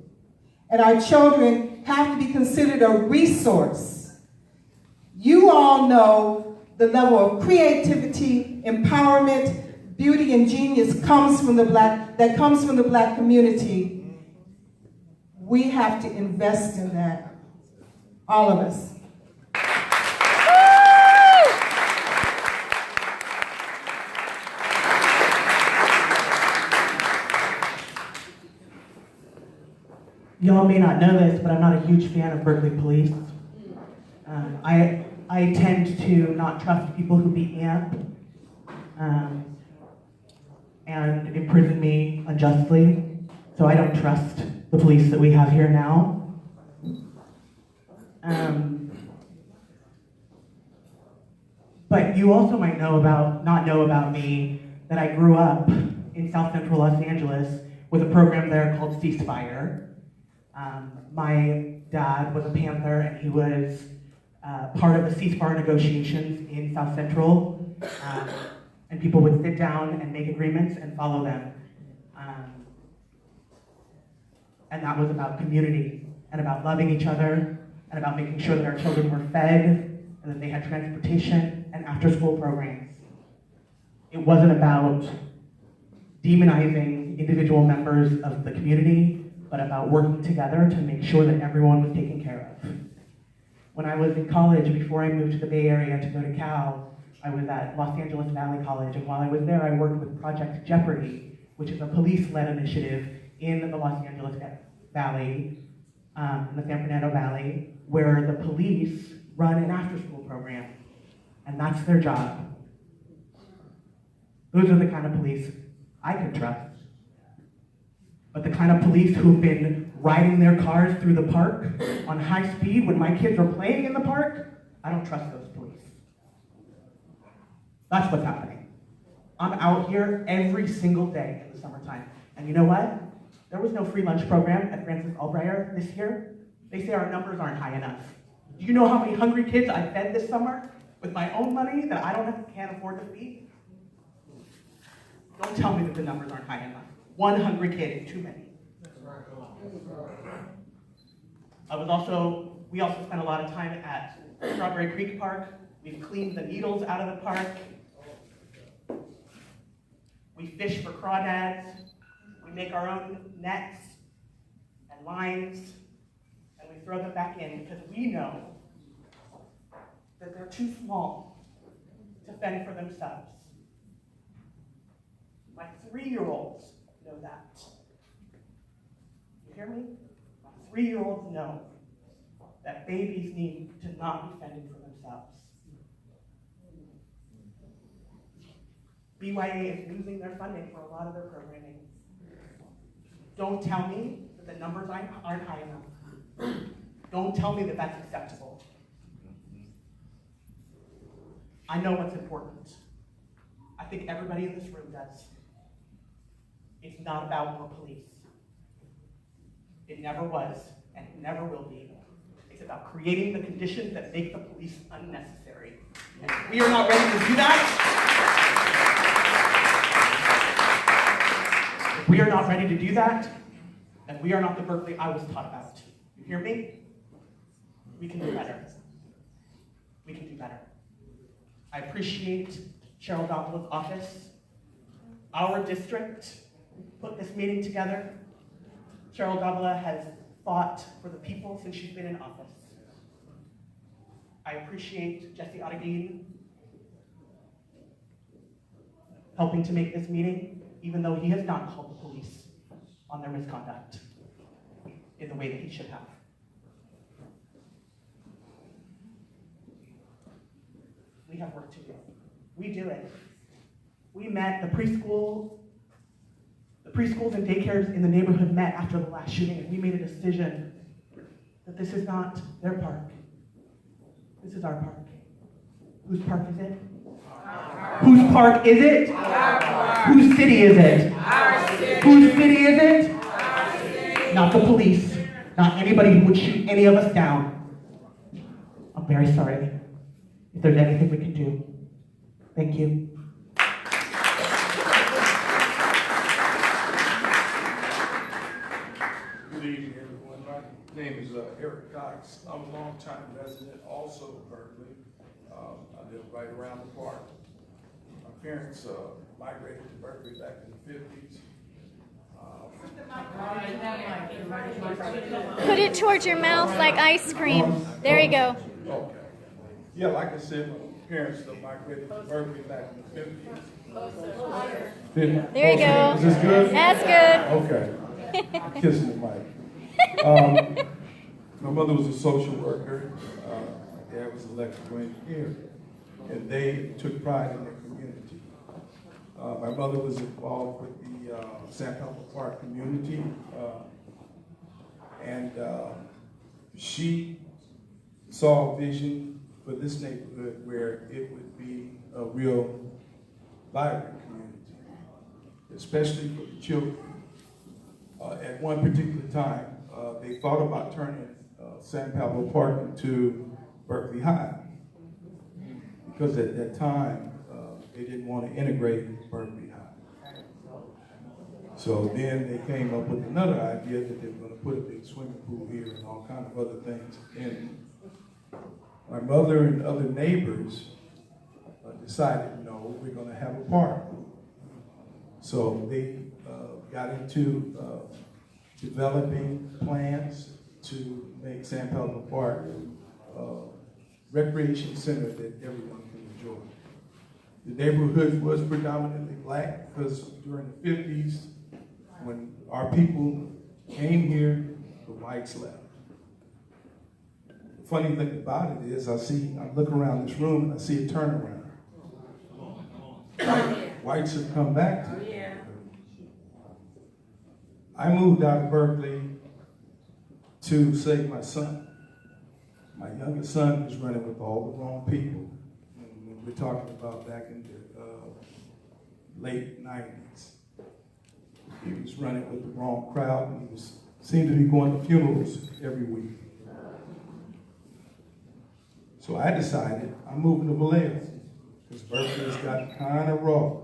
and our children have to be considered a resource. You all know the level of creativity, empowerment, beauty, and genius that comes from the Black community. We have to invest in that, all of us. Y'all may not know this, but I'm not a huge fan of Berkeley police. I tend to not trust people who beat me up and imprison me unjustly, so I don't trust the police that we have here now. But you also might not know about me that I grew up in South Central Los Angeles with a program there called Ceasefire. My dad was a Panther, and he was part of the ceasefire negotiations in South Central, and people would sit down and make agreements and follow them. And that was about community, and about loving each other, and about making sure that our children were fed, and that they had transportation and after-school programs. It wasn't about demonizing individual members of the community, but about working together to make sure that everyone was taken care of. When I was in college, before I moved to the Bay Area to go to Cal, I was at Los Angeles Valley College, and while I was there, I worked with Project Jeopardy, which is a police-led initiative in the Los Angeles Valley, in the San Fernando Valley, where the police run an after-school program, and that's their job. Those are the kind of police I could trust. But the kind of police who've been riding their cars through the park on high speed when my kids are playing in the park, I don't trust those police. That's what's happening. I'm out here every single day in the summertime. And you know what? There was no free lunch program at Francis Albright this year. They say our numbers aren't high enough. Do you know how many hungry kids I fed this summer with my own money that I can't afford to feed? Don't tell me that the numbers aren't high enough. One hungry kid is too many. We also spent a lot of time at Strawberry Creek Park. We've cleaned the needles out of the park. We fish for crawdads. We make our own nets and lines, and we throw them back in because we know that they're too small to fend for themselves. My 3-year-olds know that. You hear me? My 3-year-olds know that babies need to not be fending for themselves. BYA is losing their funding for a lot of their programming. Don't tell me that the numbers aren't high enough. Don't tell me that that's acceptable. I know what's important. I think everybody in this room does. It's not about more police. It never was, and it never will be. It's about creating the conditions that make the police unnecessary. And if we are not ready to do that, if we are not ready to do that, then we are not the Berkeley I was taught about. You hear me? We can do better. We can do better. I appreciate Cheryl Davila's office. Our district put this meeting together. Cheryl Davila has fought for the people since she's been in office. I appreciate Jesse Arreguin helping to make this meeting, even though he has not called the police on their misconduct in the way that he should have. We have work to do. We do it. We met the preschools and daycares in the neighborhood met after the last shooting, and we made a decision that this is not their park. This is our park. Whose park is it? Whose park is it? Whose city is it? Whose city is it? Not the police. Not anybody who would shoot any of us down. I'm very sorry. If there's anything we can do, thank you. Good evening, everyone. My name is Eric Cox. I'm a longtime resident, also of Berkeley. I live right around the park. My parents migrated to Berkeley back in the 50s. Put it towards your mouth like ice cream. There you go. Okay. Yeah, like I said, my parents migrated to Berkeley back in the 50s. There you go. Is this good? That's good. Okay. I'm kissing the mic. My mother was a social worker. My dad was an electrical engineer. And they took pride in their community. My mother was involved with the San Pablo Park community. And she saw a vision for this neighborhood where it would be a real vibrant community, especially for the children. At one particular time, they thought about turning San Pablo Park into Berkeley High, because at that time, they didn't want to integrate Berkeley High. So then they came up with another idea that they were going to put a big swimming pool here and all kinds of other things. And my mother and other neighbors decided, no, we're going to have a park. So they got into developing plans to make San Pablo Park a recreation center that everyone can enjoy. The neighborhood was predominantly black because during the 50s, when our people came here, the whites left. The funny thing about it is I look around this room and I see a turnaround. Whites have come back to it. I moved out of Berkeley to save my son. My youngest son was running with all the wrong people. And we're talking about back in the late 90s. He was running with the wrong crowd, and he seemed to be going to funerals every week. So I decided I'm moving to Vallejo, because Berkeley's gotten kind of raw.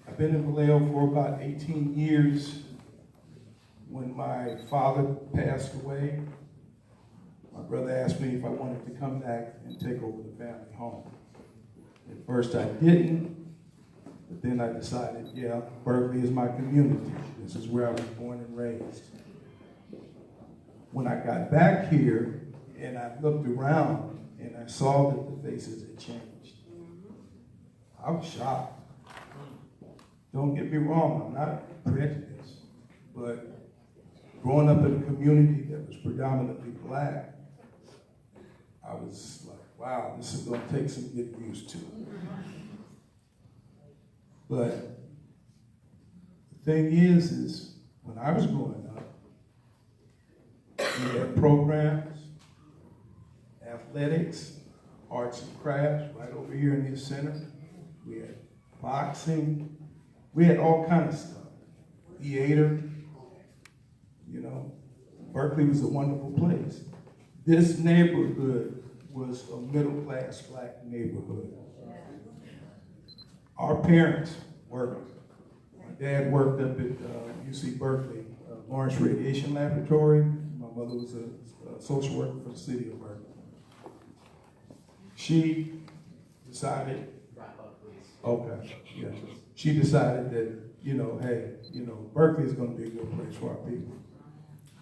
I've been in Vallejo for about 18 years. When my father passed away, my brother asked me if I wanted to come back and take over the family home. At first I didn't, but then I decided, yeah, Berkeley is my community. This is where I was born and raised. When I got back here and I looked around and I saw that the faces had changed, I was shocked. Don't get me wrong, I'm not prejudiced, but growing up in a community that was predominantly black, I was like, wow, this is gonna take some getting used to. But the thing is when I was growing up, we had programs, athletics, arts and crafts, right over here in this center. We had boxing. We had all kinds of stuff. Theater, you know. Berkeley was a wonderful place. This neighborhood was a middle-class black neighborhood. Our parents worked. My dad worked up at UC Berkeley, Lawrence Radiation Laboratory. My mother was a social worker for the City of Berkeley. She decided, okay, yeah. She decided that, you know, hey, you know, Berkeley is going to be a good place for our people.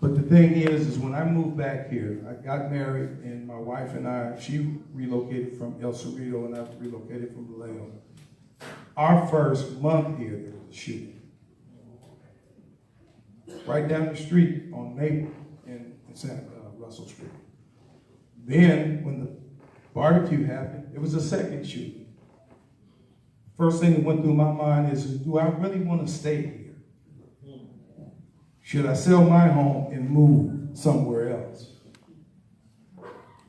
But the thing is when I moved back here, I got married, and my wife and I, she relocated from El Cerrito, and I relocated from Vallejo. Our first month here, there was a shooting. Right down the street on Maple in Russell Street. Then, when the barbecue happened, it was a second shooting. First thing that went through my mind is, do I really want to stay here? Should I sell my home and move somewhere else?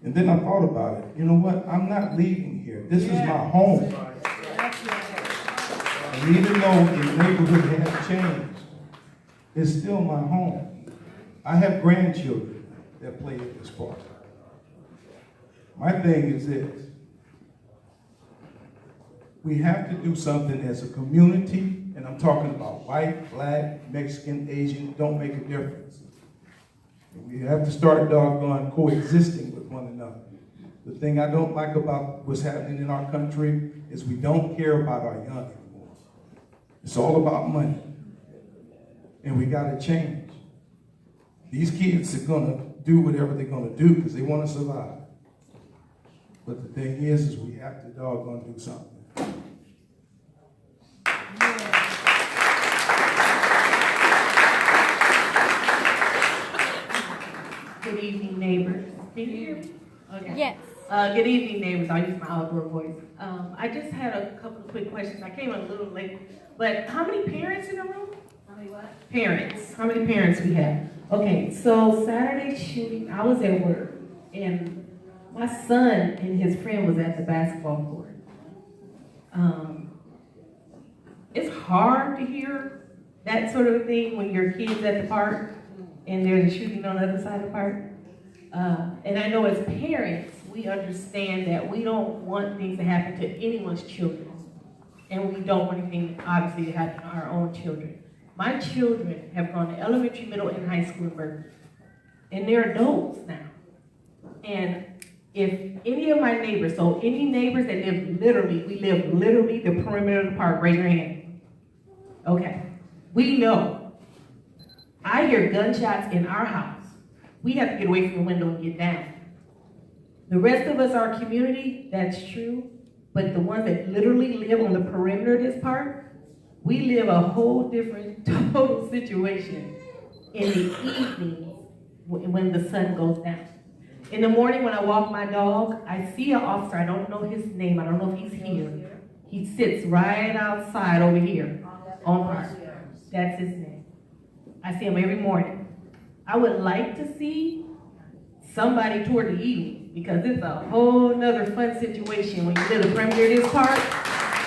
And then I thought about it. You know what? I'm not leaving here. This is my home. And even though the neighborhood has changed, it's still my home. I have grandchildren that play at this park. My thing is this. We have to do something as a community, and I'm talking about white, black, Mexican, Asian, don't make a difference. We have to start doggone coexisting with one another. The thing I don't like about what's happening in our country is we don't care about our young anymore. It's all about money. And we gotta change. These kids are gonna do whatever they're gonna do because they wanna survive. But the thing is we have to doggone do something. Good evening, neighbors. Can you hear me? Okay. Yes. Good evening, neighbors. I'll use my outdoor voice. I just had a couple of quick questions. I came a little late, but how many parents in the room? How many what? Parents. How many parents we have? Okay, so Saturday shooting, I was at work, and my son and his friend was at the basketball court. It's hard to hear that sort of thing when your kid's at the park and there's a shooting on the other side of the park. And I know as parents, we understand that we don't want things to happen to anyone's children. And we don't want anything, obviously, to happen to our own children. My children have gone to elementary, middle, and high school in Berkeley. And they're adults now. And if any of my neighbors, so any neighbors that live literally, we live literally the perimeter of the park, raise your hand. Okay, we know. I hear gunshots in our house. We have to get away from the window and get down. The rest of us, our community, that's true, but the ones that literally live on the perimeter of this park, we live a whole different total situation in the evenings when the sun goes down. In the morning when I walk my dog, I see an officer, I don't know his name, I don't know if he's here. He sits right outside over here on Park. That's his name. I see him every morning. I would like to see somebody toward the evening because it's a whole nother fun situation when you live the perimeter of this park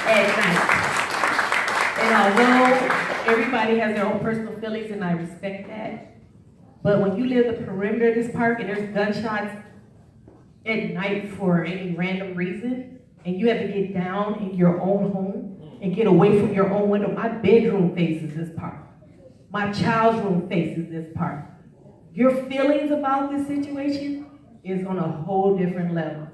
at night. And although everybody has their own personal feelings and I respect that, but when you live the perimeter of this park and there's gunshots at night for any random reason, and you have to get down in your own home and get away from your own window. My bedroom faces this park. My child's room faces this park. Your feelings about this situation is on a whole different level.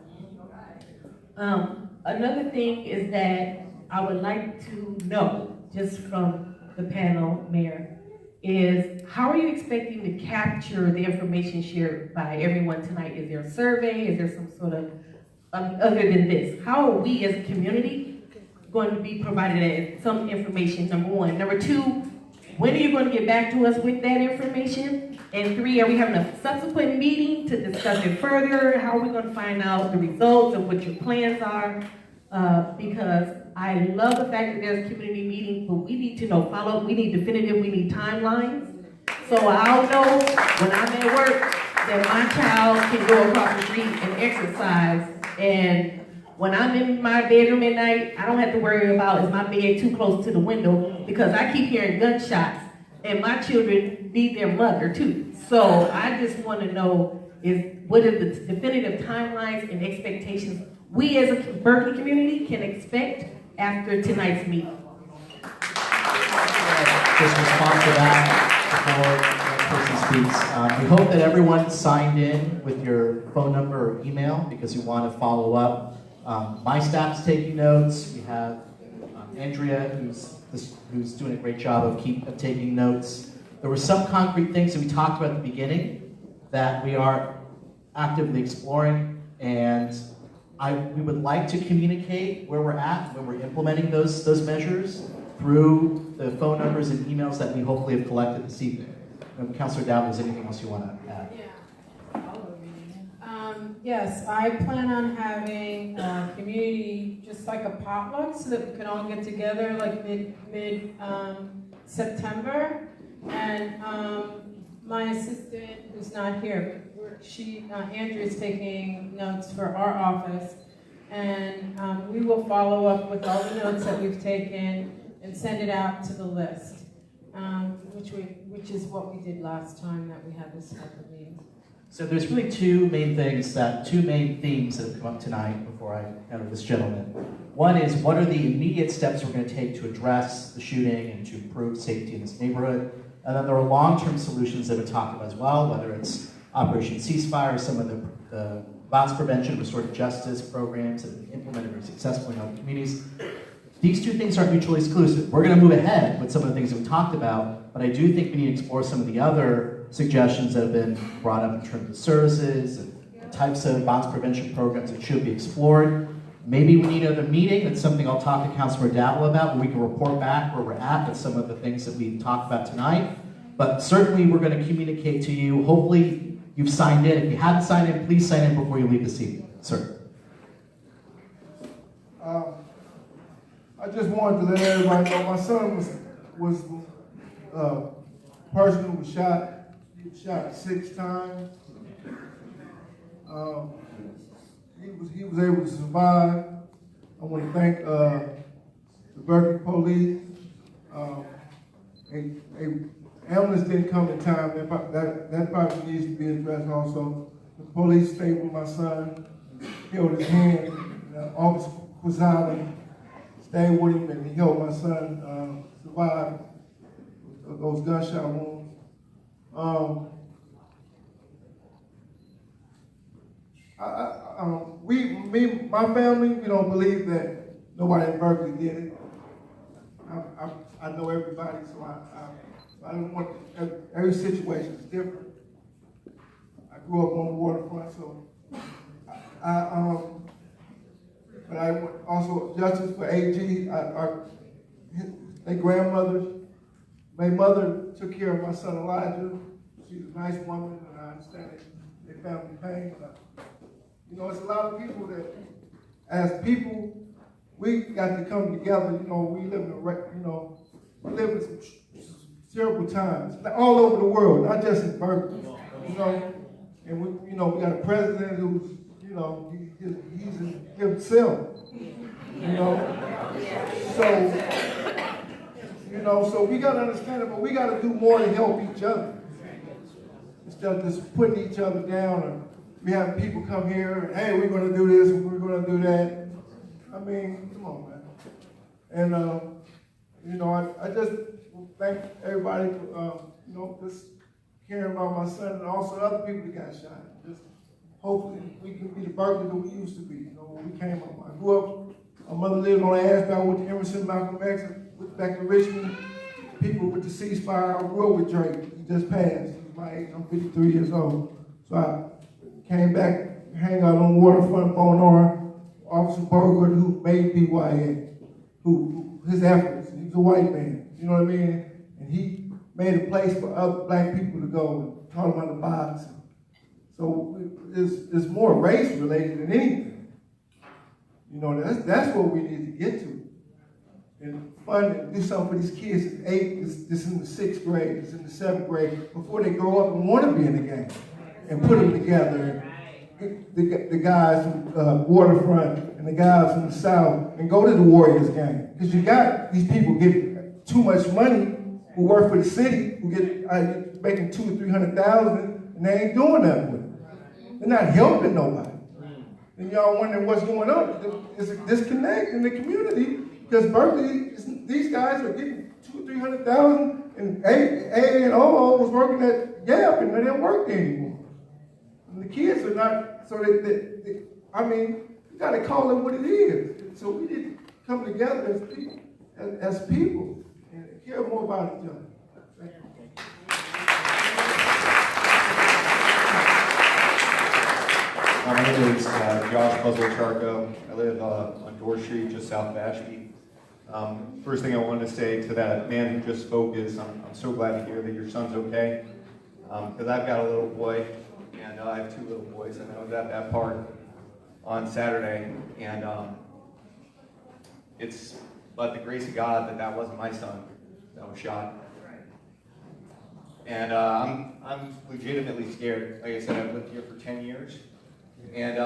Another thing is that I would like to know, just from the panel, Mayor, is how are you expecting to capture the information shared by everyone tonight? Is there a survey? Is there some sort of, other than this, how are we as a community going to be provided some information, number one? Number two, when are you going to get back to us with that information? And 3, are we having a subsequent meeting to discuss it further? How are we going to find out the results of what your plans are? Because I love the fact that there's community meetings, but we need to know follow-up, we need definitive, we need timelines. So I'll know when I'm at work that my child can go across the street and exercise. And when I'm in my bedroom at night, I don't have to worry about is my bed too close to the window, because I keep hearing gunshots and my children need their mother too. So I just want to know what are the definitive timelines and expectations we as a Berkeley community can expect after tonight's meeting. Just respond to that before the person speaks. We hope that everyone signed in with your phone number or email because we want to follow up. My staff's taking notes. We have Andrea, who's doing a great job of taking notes. There were some concrete things that we talked about at the beginning that we are actively exploring, and we would like to communicate where we're at when we're implementing those measures through the phone numbers and emails that we hopefully have collected this evening. Councilor Davila, is there anything else you want to add? Yes, I plan on having a community, just like a potluck, so that we can all get together like mid September. And my assistant, who's not here, Andrea's taking notes for our office, and we will follow up with all the notes that we've taken and send it out to the list, which is what we did last time that we had this type of meeting. So there's really two main themes that have come up tonight before I enter this gentleman. One is, what are the immediate steps we're going to take to address the shooting and to improve safety in this neighborhood? And then there are long-term solutions that have been talked about as well, whether it's Operation Ceasefire, some of the violence prevention, restorative justice programs that have been implemented very successfully in other communities. These two things aren't mutually exclusive. We're going to move ahead with some of the things that we talked about, but I do think we need to explore some of the other suggestions that have been brought up in terms of services and the types of violence prevention programs that should be explored. Maybe we need another meeting. That's something I'll talk to Councilor Davila about, where we can report back where we're at with some of the things that we talked about tonight. But certainly we're going to communicate to you. Hopefully you've signed in. If you haven't signed in, please sign in before you leave this evening. Sir. I just wanted to let everybody know my son was person who was shot. He was shot 6 times. He was able to survive. I want to thank the Berkeley police. A ambulance didn't come in time. That probably needs to be addressed also. The police stayed with my son, held his hand. Officer Quezada stayed with him, and he helped my son survive those gunshot wounds. My family, we don't believe that nobody in Berkeley did it. I know everybody, so I don't want, every situation is different. I grew up on the waterfront, so but I want also justice for AG. Their grandmothers. My mother took care of my son Elijah. She's a nice woman, and I understand their family pain. But it's a lot of people that, as people, we got to come together. We live in some terrible times all over the world, not just in Berkeley. And we got a president who's, he's in himself. So we got to understand it, but we got to do more to help each other. Instead of just putting each other down, or we have people come here and, hey, we're going to do this and we're going to do that. I mean, come on, man. And, I just thank everybody for, just caring about my son and also other people that got shot. Just hopefully we can be the Berkeley that we used to be, when we came up. I grew up, my mother lived on Ashby, I went to Emerson, Malcolm X, went back to Richmond. People with the ceasefire, I grew up with Drake. He just passed. He's my age, I'm 53 years old. So I came back, hang out on the waterfront, Vaughn, Officer Burgood, who made BYA, who his efforts, he's a white man, you know what I mean? And he made a place for other black people to go and taught them how to box. So it's more race related than anything. You know, that's what we need to get to. And fund and do something for these kids in 8th, this in the 6th grade, this in the 7th grade, before they grow up and want to be in the game. And put them together. The guys from Waterfront and the guys from the South, and go to the Warriors game. Because you got these people getting too much money who work for the city, who get making $200,000 or $300,000, and they ain't doing nothing with it. They're not helping nobody. And y'all wondering what's going on. There's a disconnect in the community because Berkeley, these guys are getting $200,000 or $300,000, and A and O was working at Gap, and they didn't work there anymore. And the kids are not, so I mean, you got to call it what it is. So we need to come together as people and care more about each other. Thank you. My name is Josh Buzzell-Charco. I live on Dorr Street, just south of Ashby. First thing I wanted to say to that man who just spoke is I'm so glad to hear that your son's okay. Because I've got a little boy, and I have 2 little boys, and I was at that park on Saturday, and it's but the grace of God that wasn't my son that was shot. And I'm legitimately scared. Like I said, I've lived here for 10 years. And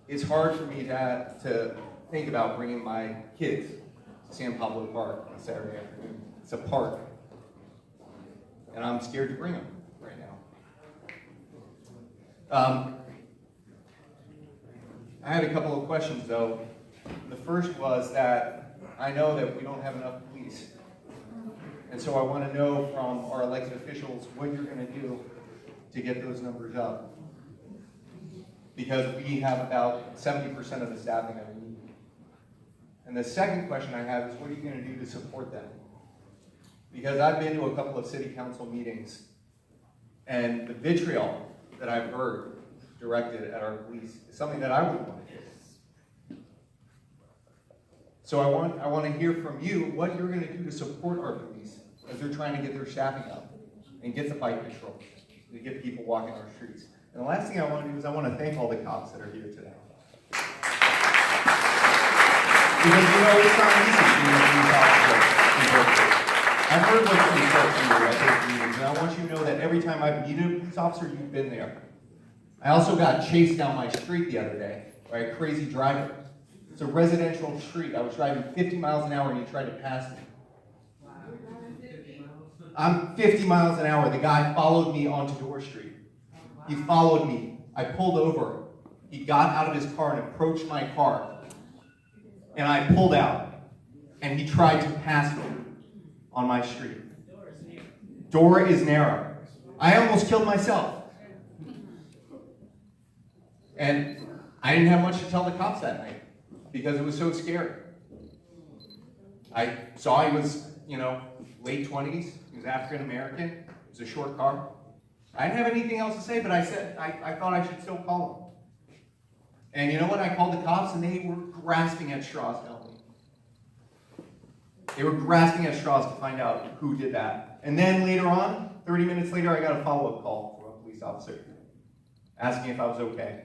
it's hard for me to think about bringing my kids to San Pablo Park on Saturday afternoon. It's a park. And I'm scared to bring them right now. I had a couple of questions, though. The first was that I know that we don't have enough police. And so I want to know from our elected officials what you're going to do to get those numbers up. Because we have about 70% of the staffing that we need. And the second question I have is, what are you going to do to support them? Because I've been to a couple of city council meetings, and the vitriol that I've heard directed at our police is something that I wouldn't want to hear. So I want to hear from you what you're going to do to support our police as they're trying to get their staffing up and get the bike patrol, to get people walking our streets. And the last thing I want to do is I want to thank all the cops that are here today. Because, you know, it's not easy being a police officer in Berkeley. I've heard what you said to you at those meetings, and I want you to know that every time I've needed a police officer, you've been there. I also got chased down my street the other day by a crazy driver. It's a residential street. I was driving 50 miles an hour and he tried to pass me. I'm 50 miles an hour. The guy followed me onto Dorr Street. He followed me. I pulled over. He got out of his car and approached my car. And I pulled out. And he tried to pass me on my street. Dorr is narrow. I almost killed myself. And I didn't have much to tell the cops that night because it was so scary. I saw he was, late 20s. He was African American. It was a short car. I didn't have anything else to say, but I said I thought I should still call him. And you know what? I called the cops, and they were grasping at straws to help me. They were grasping at straws to find out who did that. And then later on, 30 minutes later, I got a follow-up call from a police officer asking if I was okay.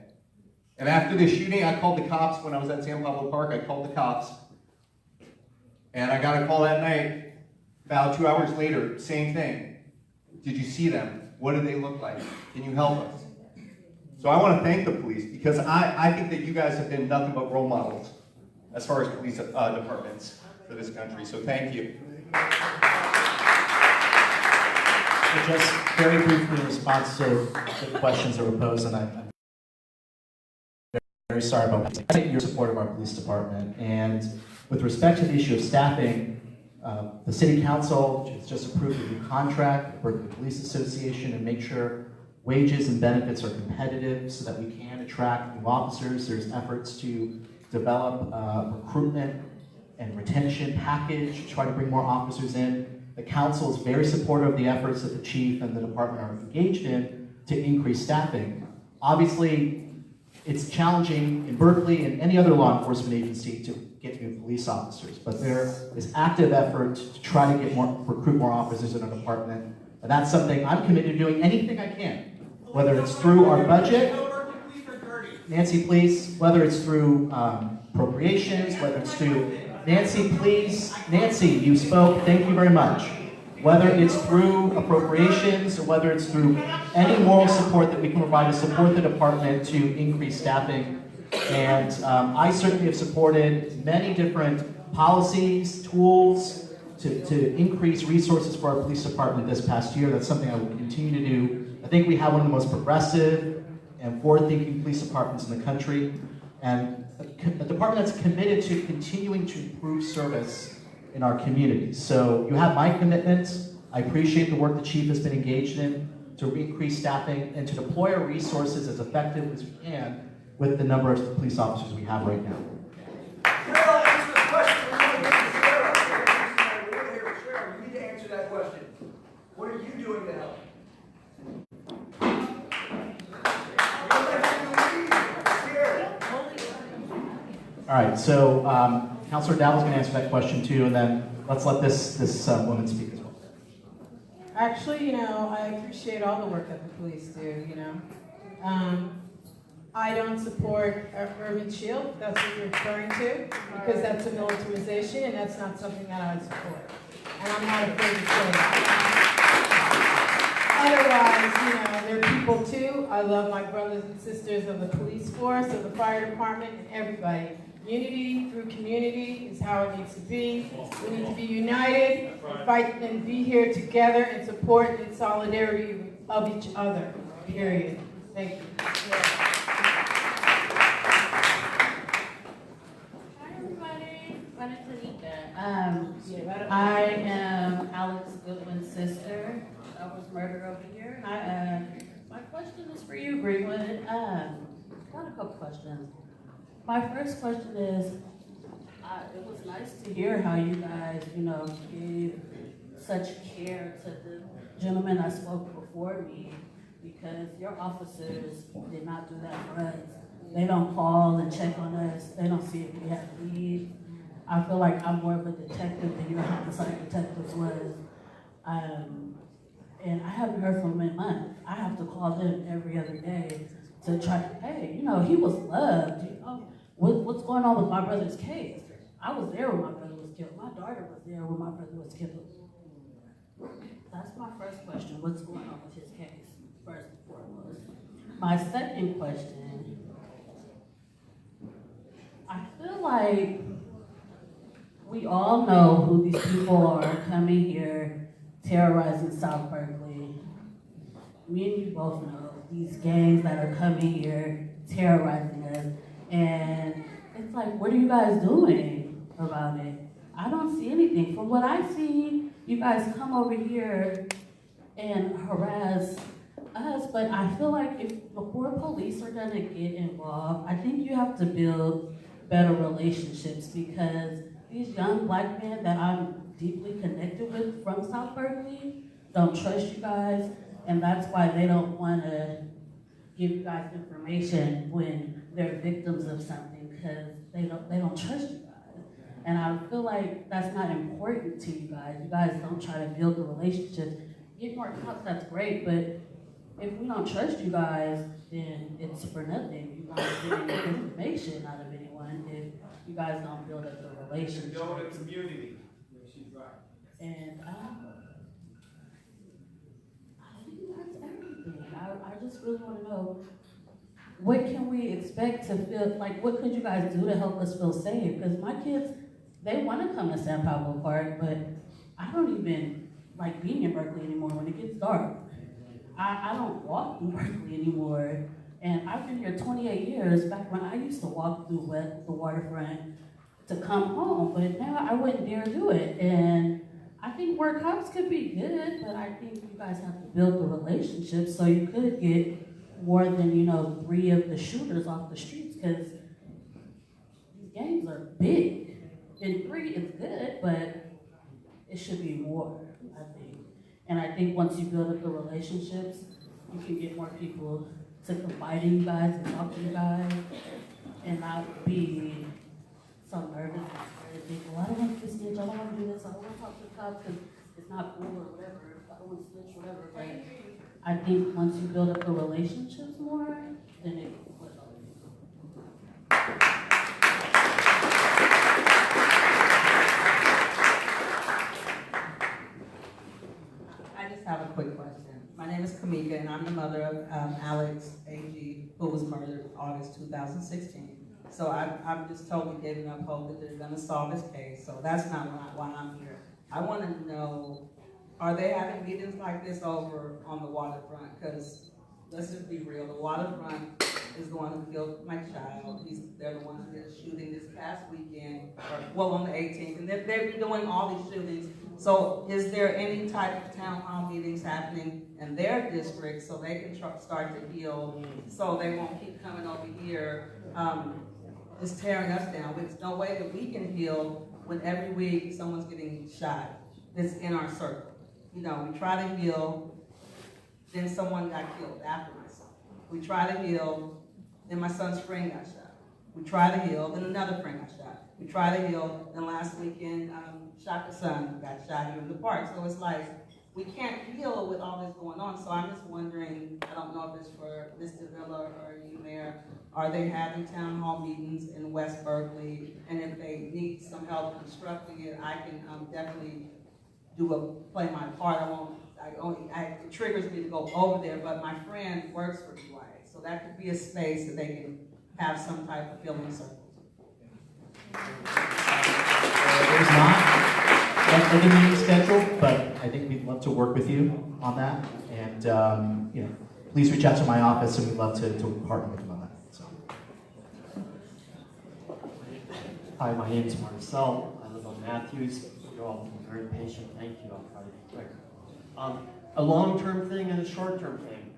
And after the shooting, I called the cops when I was at San Pablo Park. I called the cops. And I got a call that night, about 2 hours later, same thing. Did you see them? What do they look like? Can you help us? So I want to thank the police because I think that you guys have been nothing but role models as far as police departments for this country. So thank you. So just very briefly in response to the questions that were posed, and I'm very sorry about that. I think your support of our police department. And with respect to the issue of staffing, the City Council has just approved a new contract with the Berkeley Police Association and make sure wages and benefits are competitive so that we can attract new officers. There's efforts to develop a recruitment and retention package to try to bring more officers in. The Council is very supportive of the efforts that the Chief and the Department are engaged in to increase staffing. Obviously, it's challenging in Berkeley and any other law enforcement agency to get new police officers. But there is active effort to try to recruit more officers in our department. And that's something I'm committed to doing anything I can, whether it's through our budget, Nancy, please, whether it's through appropriations, whether it's through, Nancy, please, Nancy, you spoke, thank you very much. Whether it's through appropriations or whether it's through any moral support that we can provide to support the department to increase staffing. And I certainly have supported many different policies, tools to increase resources for our police department this past year. That's something I will continue to do. I think we have one of the most progressive and forward-thinking police departments in the country, and a department that's committed to continuing to improve service in our communities. So you have my commitment. I appreciate the work the chief has been engaged in to increase staffing and to deploy our resources as effective as we can with the number of police officers we have right now. Cheryl, answer the question. We're going to get to Cheryl. We're here with Cheryl. You need to answer that question. What are you doing to help? All right, so Councilor Davila's going to answer that question too, and then let's let this woman speak as well. Actually, I appreciate all the work that the police do, I don't support urban shield, if that's what you're referring to, because that's a militarization, and that's not something that I would support. And I'm not afraid to say that. Otherwise, they're people too. I love my brothers and sisters of the police force, of the fire department, and everybody. Unity through community is how it needs to be. We need to be united, and fight, and be here together and support and solidarity of each other, period. Thank you. Hi everybody, my name's Anita. I am Alex Goodwin's sister. I was murdered over here. My question is for you, Greenwood. Got a couple questions. My first question is, it was nice to hear how you guys, gave such care to the gentleman that spoke before me, because your officers did not do that for us. They don't call and check on us. They don't see if we have leads. I feel like I'm more of a detective than your homicide detectives was. And I haven't heard from them in months. I have to call them every other day to try, hey, he was loved. What's going on with my brother's case? I was there when my brother was killed. My daughter was there when my brother was killed. That's my first question. What's going on with his case, first and foremost? My second question, I feel like we all know who these people are coming here terrorizing South Berkeley. Me and you both know these gangs that are coming here terrorizing us. And it's like, what are you guys doing about it? I don't see anything. From what I see, you guys come over here and harass us, but I feel like before police are gonna get involved, I think you have to build better relationships, because these young black men that I'm deeply connected with from South Berkeley don't trust you guys, and that's why they don't wanna give you guys information when they're victims of something, because they don't trust you guys. And I feel like that's not important to you guys. You guys don't try to build the relationships. Get more cops, that's great, but if we don't trust you guys, then it's for nothing. You guys getting information out of anyone if you guys don't build up the relationship. Build a community. She's right. And I think that's everything. I just really want to know, what can we expect to feel, like what could you guys do to help us feel safe? Because my kids, they want to come to San Pablo Park, but I don't even like being in Berkeley anymore when it gets dark. I don't walk in Berkeley anymore. And I've been here 28 years, back when I used to walk through the waterfront to come home, but now I wouldn't dare do it. And I think more cops could be good, but I think you guys have to build the relationship so you could get more than, 3 of the shooters off the streets, because these gangs are big. And 3 is good, but it should be more, I think. And I think once you build up the relationships, you can get more people to confide in you guys and talk to you guys and not be so nervous and scared, think, well, I don't want to snitch, I don't want to do this, I don't want to talk to the cops because it's not cool or whatever, I don't want to snitch, whatever. But I think once you build up the relationships more, then it will. I just have a quick question. My name is Kamika, and I'm the mother of Alex A.G., who was murdered August 2016. So I'm just totally giving up hope that they're going to solve this case. So that's not why I'm here. I want to know, are they having meetings like this over on the waterfront? Because let's just be real, the waterfront is the one who killed my child. They're the ones that are shooting this past weekend, on the 18th, and they've been doing all these shootings. So is there any type of town hall meetings happening in their district so they can start to heal, so they won't keep coming over here, just tearing us down? There's no way that we can heal when every week someone's getting shot that's in our circle. You know, we try to heal, then someone got killed after my son. We try to heal, then my son's friend got shot. We try to heal, then another friend got shot. We try to heal, then last weekend, Shaka's son got shot here in the park. So it's like, we can't heal with all this going on. So I'm just wondering, I don't know if it's for Ms. Davila or you, Mayor, are they having town hall meetings in West Berkeley? And if they need some help constructing it, I can definitely play my part. It triggers me to go over there, but my friend works for BYA. So that could be a space that they can have some type of healing circle. There's not any meeting scheduled, but I think we'd love to work with you on that. And please reach out to my office, and we'd love to partner with you on that. So. Hi, my name is Marcel. I live on Matthews. You're all very patient. Thank you. I'll try to be quick. A long-term thing and a short-term thing.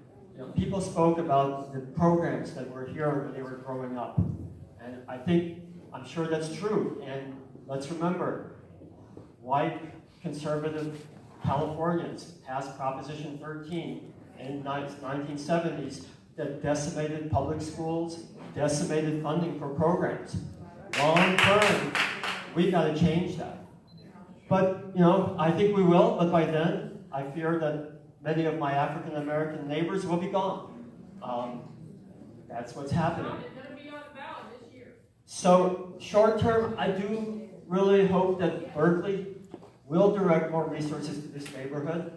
People spoke about the programs that were here when they were growing up, and I'm sure that's true. And let's remember, white conservative Californians passed Proposition 13 in the 1970s that decimated public schools, decimated funding for programs. Long term, we've got to change that. But, I think we will, but by then, I fear that many of my African American neighbors will be gone. That's what's happening. So, short term, I do really hope that Berkeley will direct more resources to this neighborhood.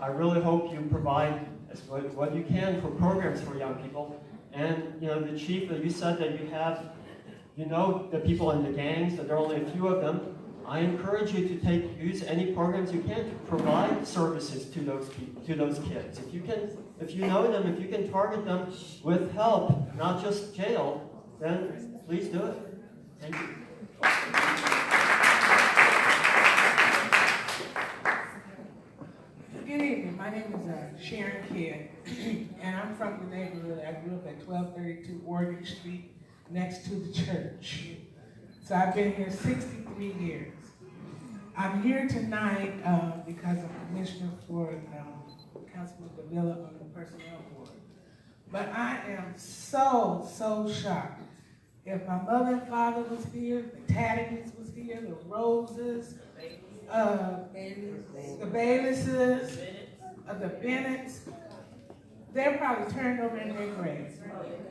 I really hope you provide what you can for programs for young people. And, the chief, you said that you have, the people in the gangs, that there are only a few of them. I encourage you to use any programs you can to provide services to those people, to those kids. If you know them, if you can target them with help, not just jail, then please do it. Thank you. Good evening. My name is Sharon Kidd, and I'm from the neighborhood. I grew up at 1232 Oregon Street, next to the church. So I've been here 63 years. I'm here tonight because I'm commissioner for Councilman Davila on the personnel board. But I am so shocked. If my mother and father was here, the Taddings was here, the Roses, the Baylesses, the Bennetts, they're probably turned over in their graves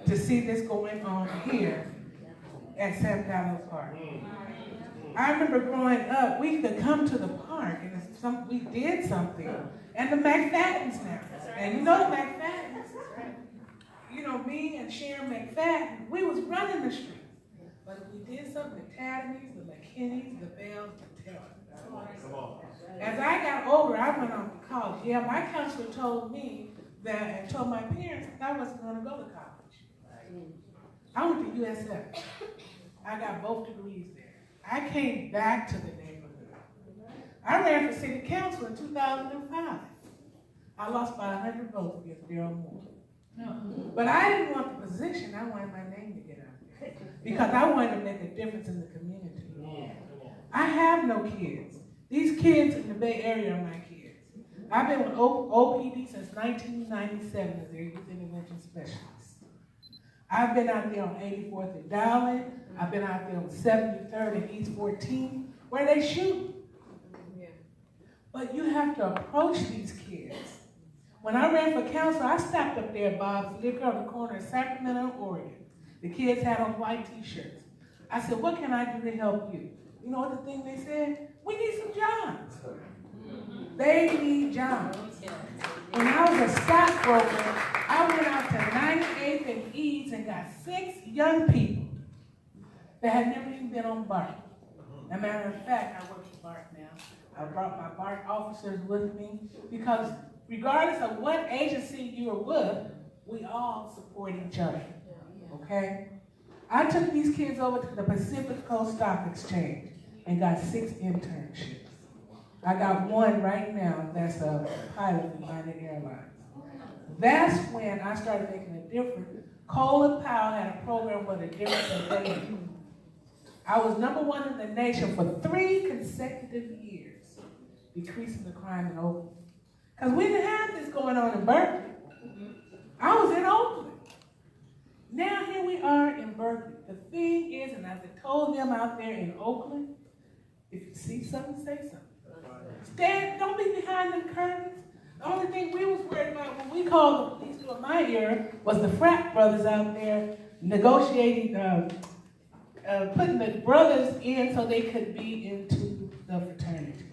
to see this going on here at Sam Gallo Park. I remember growing up, we could come to the park and we did something. And the McFaddens now. And the McFaddens, me and Sharon McFadden, we was running the street. But if we did something, the Taddings, the McKinneys, the Bells, the Taylors. As I got older, I went on to college. Yeah, my counselor told me that, and told my parents that I wasn't going to go to college. I went to USF. I got both degrees there. I came back to the neighborhood. I ran for city council in 2005. I lost by 100 votes against Daryl Moore. But I didn't want the position. I wanted my name to get out there because I wanted to make a difference in the community. I have no kids. These kids in the Bay Area are my kids. I've been with OPD since 1997 as their youth intervention specialist. I've been out there on 84th and Dowling. I've been out there on 73rd and East 14th, where they shoot. Yeah. But you have to approach these kids. When I ran for council, I stopped up there at Bob's Liquor on the corner of Sacramento and Oregon. The kids had on white t-shirts. I said, what can I do to help you? You know what the thing they said? We need some jobs. They need jobs. When I was a stockbroker, I went out to 98th and East and got 6 young people that had never even been on BART. As a matter of fact, I work for BART now. I brought my BART officers with me because regardless of what agency you're with, we all support each other, okay? I took these kids over to the Pacific Coast Stock Exchange and got 6 internships. I got one right now that's a pilot for United Airlines. That's when I started making a difference. Cole and Powell had a program where the difference in daily. I was #1 in the nation for 3 consecutive years, decreasing the crime in Oakland. Because we didn't have this going on in Berkeley. I was in Oakland. Now here we are in Berkeley. The thing is, and as I told them out there in Oakland, if you see something, say something. Stand, don't be behind the curtains. The only thing we was worried about when we called the police during my era was the frat brothers out there negotiating, putting the brothers in so they could be into the fraternity.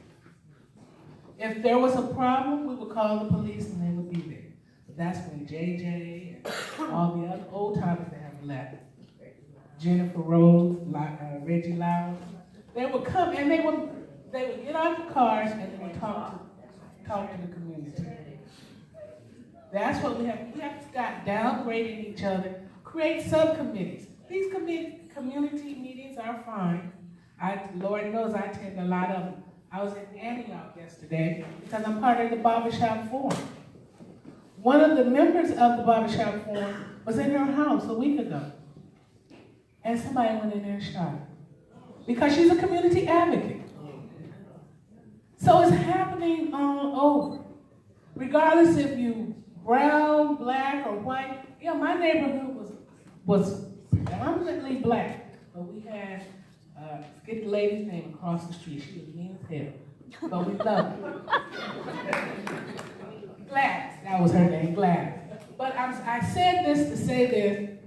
If there was a problem, we would call the police and they would be there. But that's when JJ and all the other old timers that have left, Jennifer Rose, Reggie Lowry, they would come and they would get out the cars and they would talk to the community. That's what we have. We have to stop downgrading each other, create subcommittees. These community meetings are fine. Lord knows I attend a lot of them. I was in Antioch yesterday because I'm part of the Barbershop Forum. One of the members of the Barbershop Forum was in her house a week ago. And somebody went in there and shot her. Because she's a community advocate. So it's happening all over. Regardless if you brown, black, or white. Yeah, my neighborhood was predominantly black. But we had, forget the lady's name across the street. She was mean as hell. But we loved her. Gladys, that was her name, Gladys. But I said this to say this.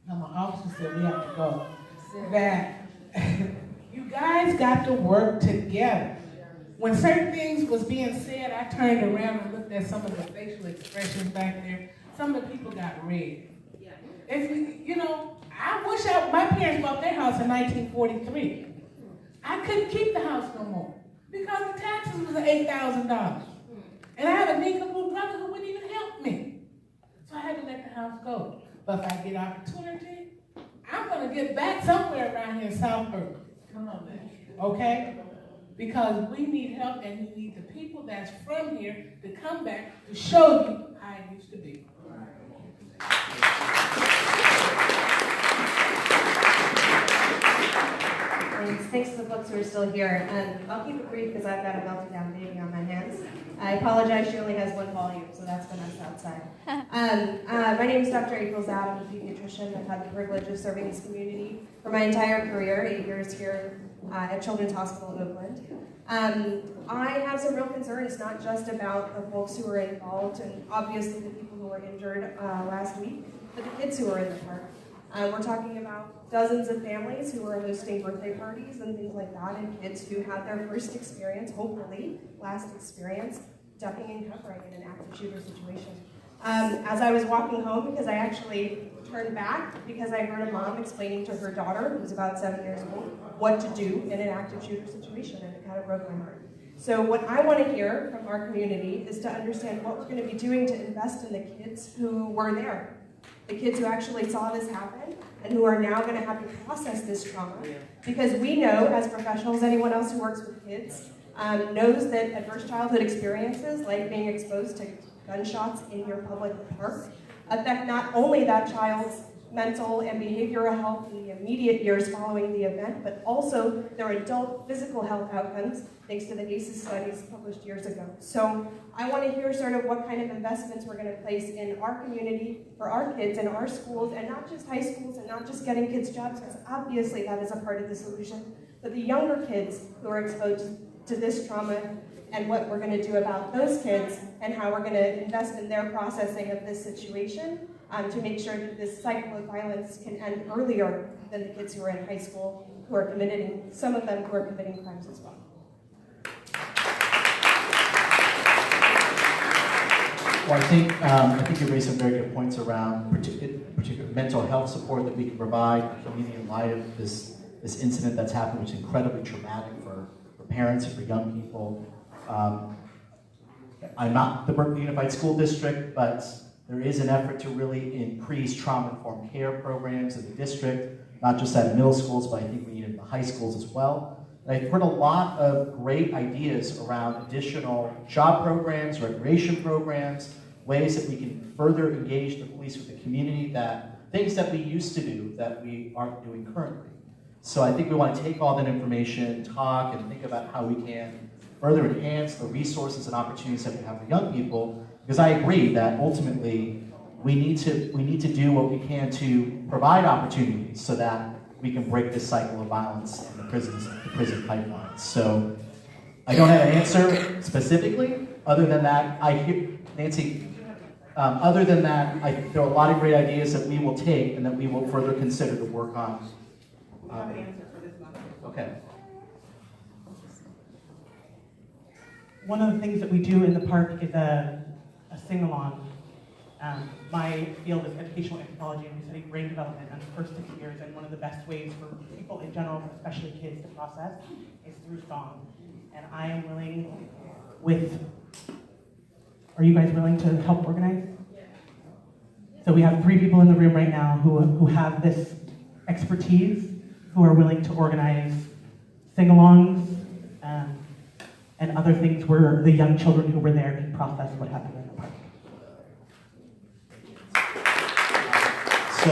Now my officer said we have to go. That you guys got to work together. When certain things was being said, I turned around and looked at some of the facial expressions back there. Some of the people got red. If you know, I wish my parents bought their house in 1943. I couldn't keep the house no more because the taxes was $8,000. And I have a niece-little brother who wouldn't even help me. So I had to let the house go. But if I get opportunity, I'm going to get back somewhere around here in South Berkeley. Come on, man. Okay? Because we need help and we need the people that's from here to come back to show you how it used to be. Thanks to the folks who are still here. And I'll keep it brief because I've got a melting down baby on my hands. I apologize, she only has 1 volume, so that's been us outside. My name is Dr. April Zad. I'm a pediatrician. I've had the privilege of serving this community for my entire career, 8 years here at Children's Hospital in Oakland. I have some real concerns, not just about the folks who are involved and obviously the people who were injured last week, but the kids who are in the park. We're talking about dozens of families who are hosting birthday parties and things like that, and kids who had their first experience, hopefully last experience, ducking and covering in an active shooter situation. As I was walking home, because I actually turned back because I heard a mom explaining to her daughter, who was about 7 years old, what to do in an active shooter situation, and it kind of broke my heart. So what I want to hear from our community is to understand what we're going to be doing to invest in the kids who were there. The kids who actually saw this happen and who are now going to have to process this trauma. Because we know, as professionals, anyone else who works with kids knows that adverse childhood experiences, like being exposed to gunshots in your public park, affect not only that child's mental and behavioral health in the immediate years following the event, but also their adult physical health outcomes, thanks to the ACEs studies published years ago. So I want to hear sort of what kind of investments we're going to place in our community, for our kids in our schools, and not just high schools, and not just getting kids jobs, because obviously that is a part of the solution, but the younger kids who are exposed to this trauma, and what we're going to do about those kids, and how we're going to invest in their processing of this situation, to make sure that this cycle of violence can end earlier than the kids who are in high school, who are committing, some of them who are committing crimes as well. Well, I think you raised some very good points around particular mental health support that we can provide the community in light of this incident that's happened, which is incredibly traumatic for parents and for young people. I'm not the Berkeley Unified School District, but there is an effort to really increase trauma-informed care programs in the district, not just at middle schools, but I think we need it in the high schools as well. And I've heard a lot of great ideas around additional job programs, recreation programs, ways that we can further engage the police with the community, things that we used to do that we aren't doing currently. So I think we want to take all that information, talk, and think about how we can further enhance the resources and opportunities that we have for young people, because I agree that ultimately we need to do what we can to provide opportunities so that we can break this cycle of violence in the prison pipeline. So I don't have an answer specifically, other than that, I hear, Nancy, other than that, there are a lot of great ideas that we will take and that we will further consider to work on. We have an answer for this month. Okay. One of the things that we do in the park is a sing-along. My field is educational anthropology, and we study brain development in the first 6 years, and one of the best ways for people in general, but especially kids, to process is through song. And I am willing are you guys willing to help organize? Yeah. So we have 3 people in the room right now who have this expertise, who are willing to organize sing-alongs, and other things where the young children who were there can process what happened in the park. So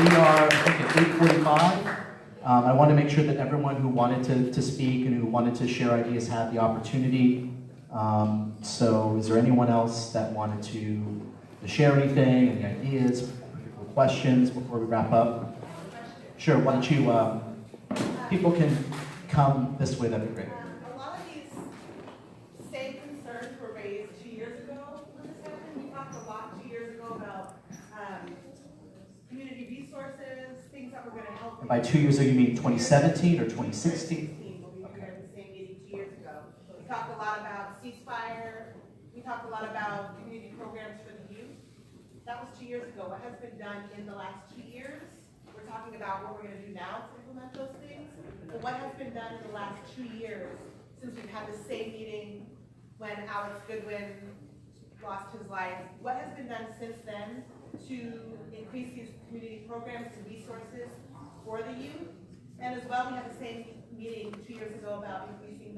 we are, I think, at 8:45. I want to make sure that everyone who wanted to speak and who wanted to share ideas had the opportunity. So is there anyone else that wanted to share anything, any ideas, particular questions before we wrap up? Sure, why don't you, people can come this way, that'd be great. A lot of these same concerns were raised 2 years ago when this happened. We talked a lot 2 years ago about community resources, things that were going to help. And by 2 years ago, you mean 2017 or 2016? We were in the same meeting 2 years ago. We talked a lot about ceasefire. We talked a lot about community programs for the youth. That was 2 years ago. What has been done in the last 2 years? We're talking about what we're going to do now to implement those things. But what has been done in the last 2 years since we've had the same meeting when Alex Goodwin lost his life? What has been done since then to increase these community programs and resources for the youth? And as well, we had the same meeting 2 years ago about increasing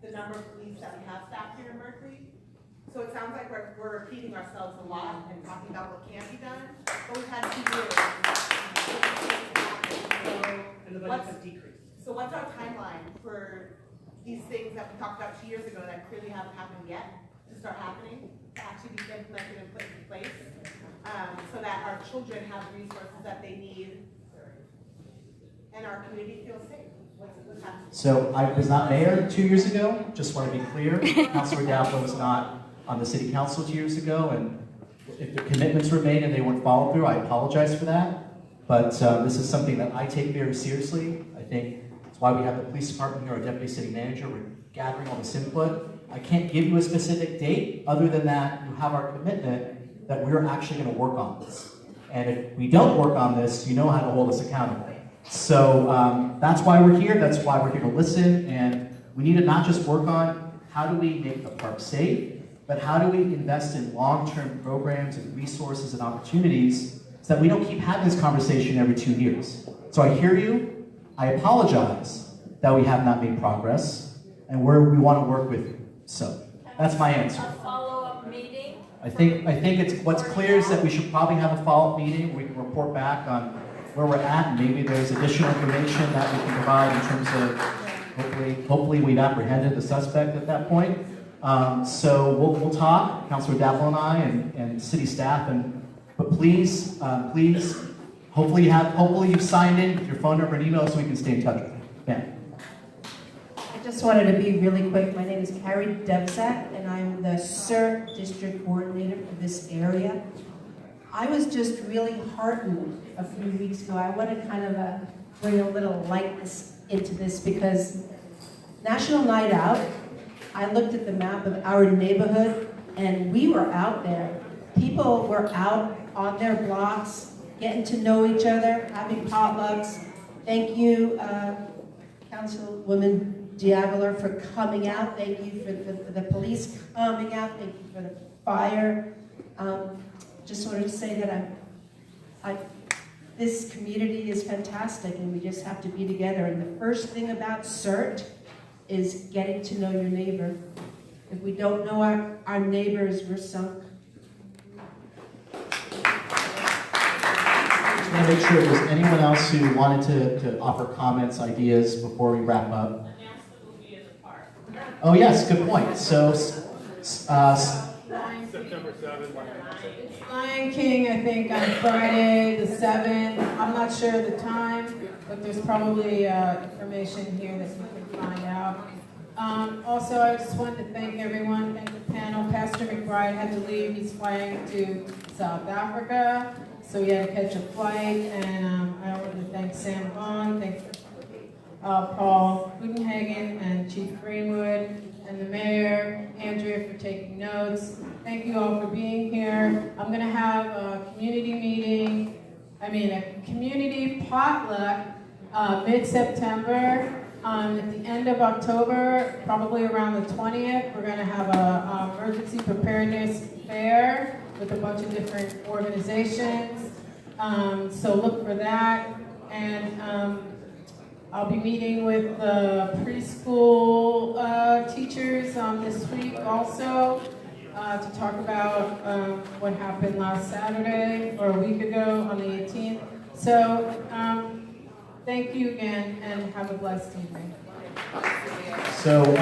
the number of police that we have staffed here in Berkeley. So it sounds like we're repeating ourselves a lot and talking about what can be done, but we've had 2 years. And the budgets have decreased. So what's our timeline for these things that we talked about 2 years ago that clearly haven't happened yet to start happening, to actually be implemented and put in place, so that our children have the resources that they need and our community feels safe? What's happening? So I was not mayor 2 years ago, just want to be clear. Councilor Davila was not on the city council 2 years ago, and if the commitments were made and they weren't followed through, I apologize for that. But this is something that I take very seriously. I think that's why we have the police department here, our deputy city manager. We're gathering all this input. I can't give you a specific date, other than that you have our commitment that we're actually going to work on this. And if we don't work on this, you know how to hold us accountable. So that's why we're here. That's why we're here to listen. And we need to not just work on how do we make the park safe, but how do we invest in long-term programs and resources and opportunities so that we don't keep having this conversation every 2 years. So I hear you. I apologize that we have not made progress, and we want to work with you. So that's my answer. A follow-up meeting I think it's what's clear is that we should probably have a follow-up meeting. We can report back on where we're at, and maybe there's additional information that we can provide in terms of hopefully we've apprehended the suspect at that point. So we'll talk, Councilor Davila and I, and city staff, but please, hopefully you've signed in with your phone number and email so we can stay in touch with you. Ben. I just wanted to be really quick. My name is Carrie Devsat, and I'm the CERT District Coordinator for this area. I was just really heartened a few weeks ago. I want to kind of bring a little lightness into this because National Night Out, I looked at the map of our neighborhood and we were out there. People were out on their blocks, getting to know each other, having potlucks. Thank you, Councilwoman Davila, for coming out. Thank you for the police coming out. Thank you for the fire. Just wanted to say that this community is fantastic and we just have to be together. And the first thing about CERT is getting to know your neighbor. If we don't know our neighbors, we're sunk. Just want to make sure if there's anyone else who wanted to offer comments, ideas before we wrap up. Oh yes, good point. So, September 7th. Lion King, I think, on Friday the 7th. I'm not sure of the time, but there's probably information here that we can find out. Also, I just wanted to thank everyone, thank the panel. Pastor McBride had to leave. He's flying to South Africa, so he had to catch a flight. And I wanted to thank Sam Vaughn, thank Paul Buddenhagen and Chief Greenwood, and the mayor, Andrea, for taking notes. Thank you all for being here. I'm gonna have a community potluck mid-September. At the end of October, probably around the 20th, we're gonna have a emergency preparedness fair with a bunch of different organizations. So look for that. And I'll be meeting with the preschool teachers this week also to talk about what happened last Saturday or a week ago on the 18th. So thank you again and have a blessed evening. So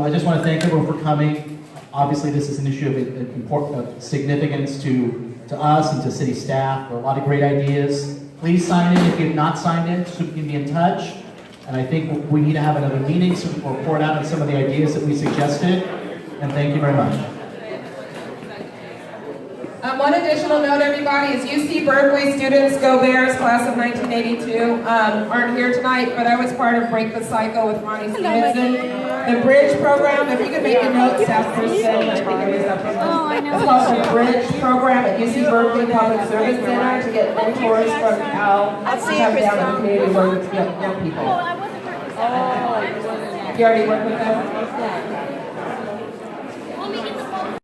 I just want to thank everyone for coming. Obviously this is an issue of significance to us and to city staff. There are a lot of great ideas. Please sign in if you have not signed in so we can be in touch. And I think we need to have another meeting so we can report out on some of the ideas that we suggested. And thank you very much. One additional note, everybody, is UC Berkeley students, Go Bears, class of 1982, aren't here tonight, but I was part of Break the Cycle with Ronnie Stevenson. The Bridge program, if you could make a note, South Person, I think it was up in it's called the Bridge program at UC Berkeley Public Service Center to get mentors from Cal to come down to the community work with young people. You already work with them?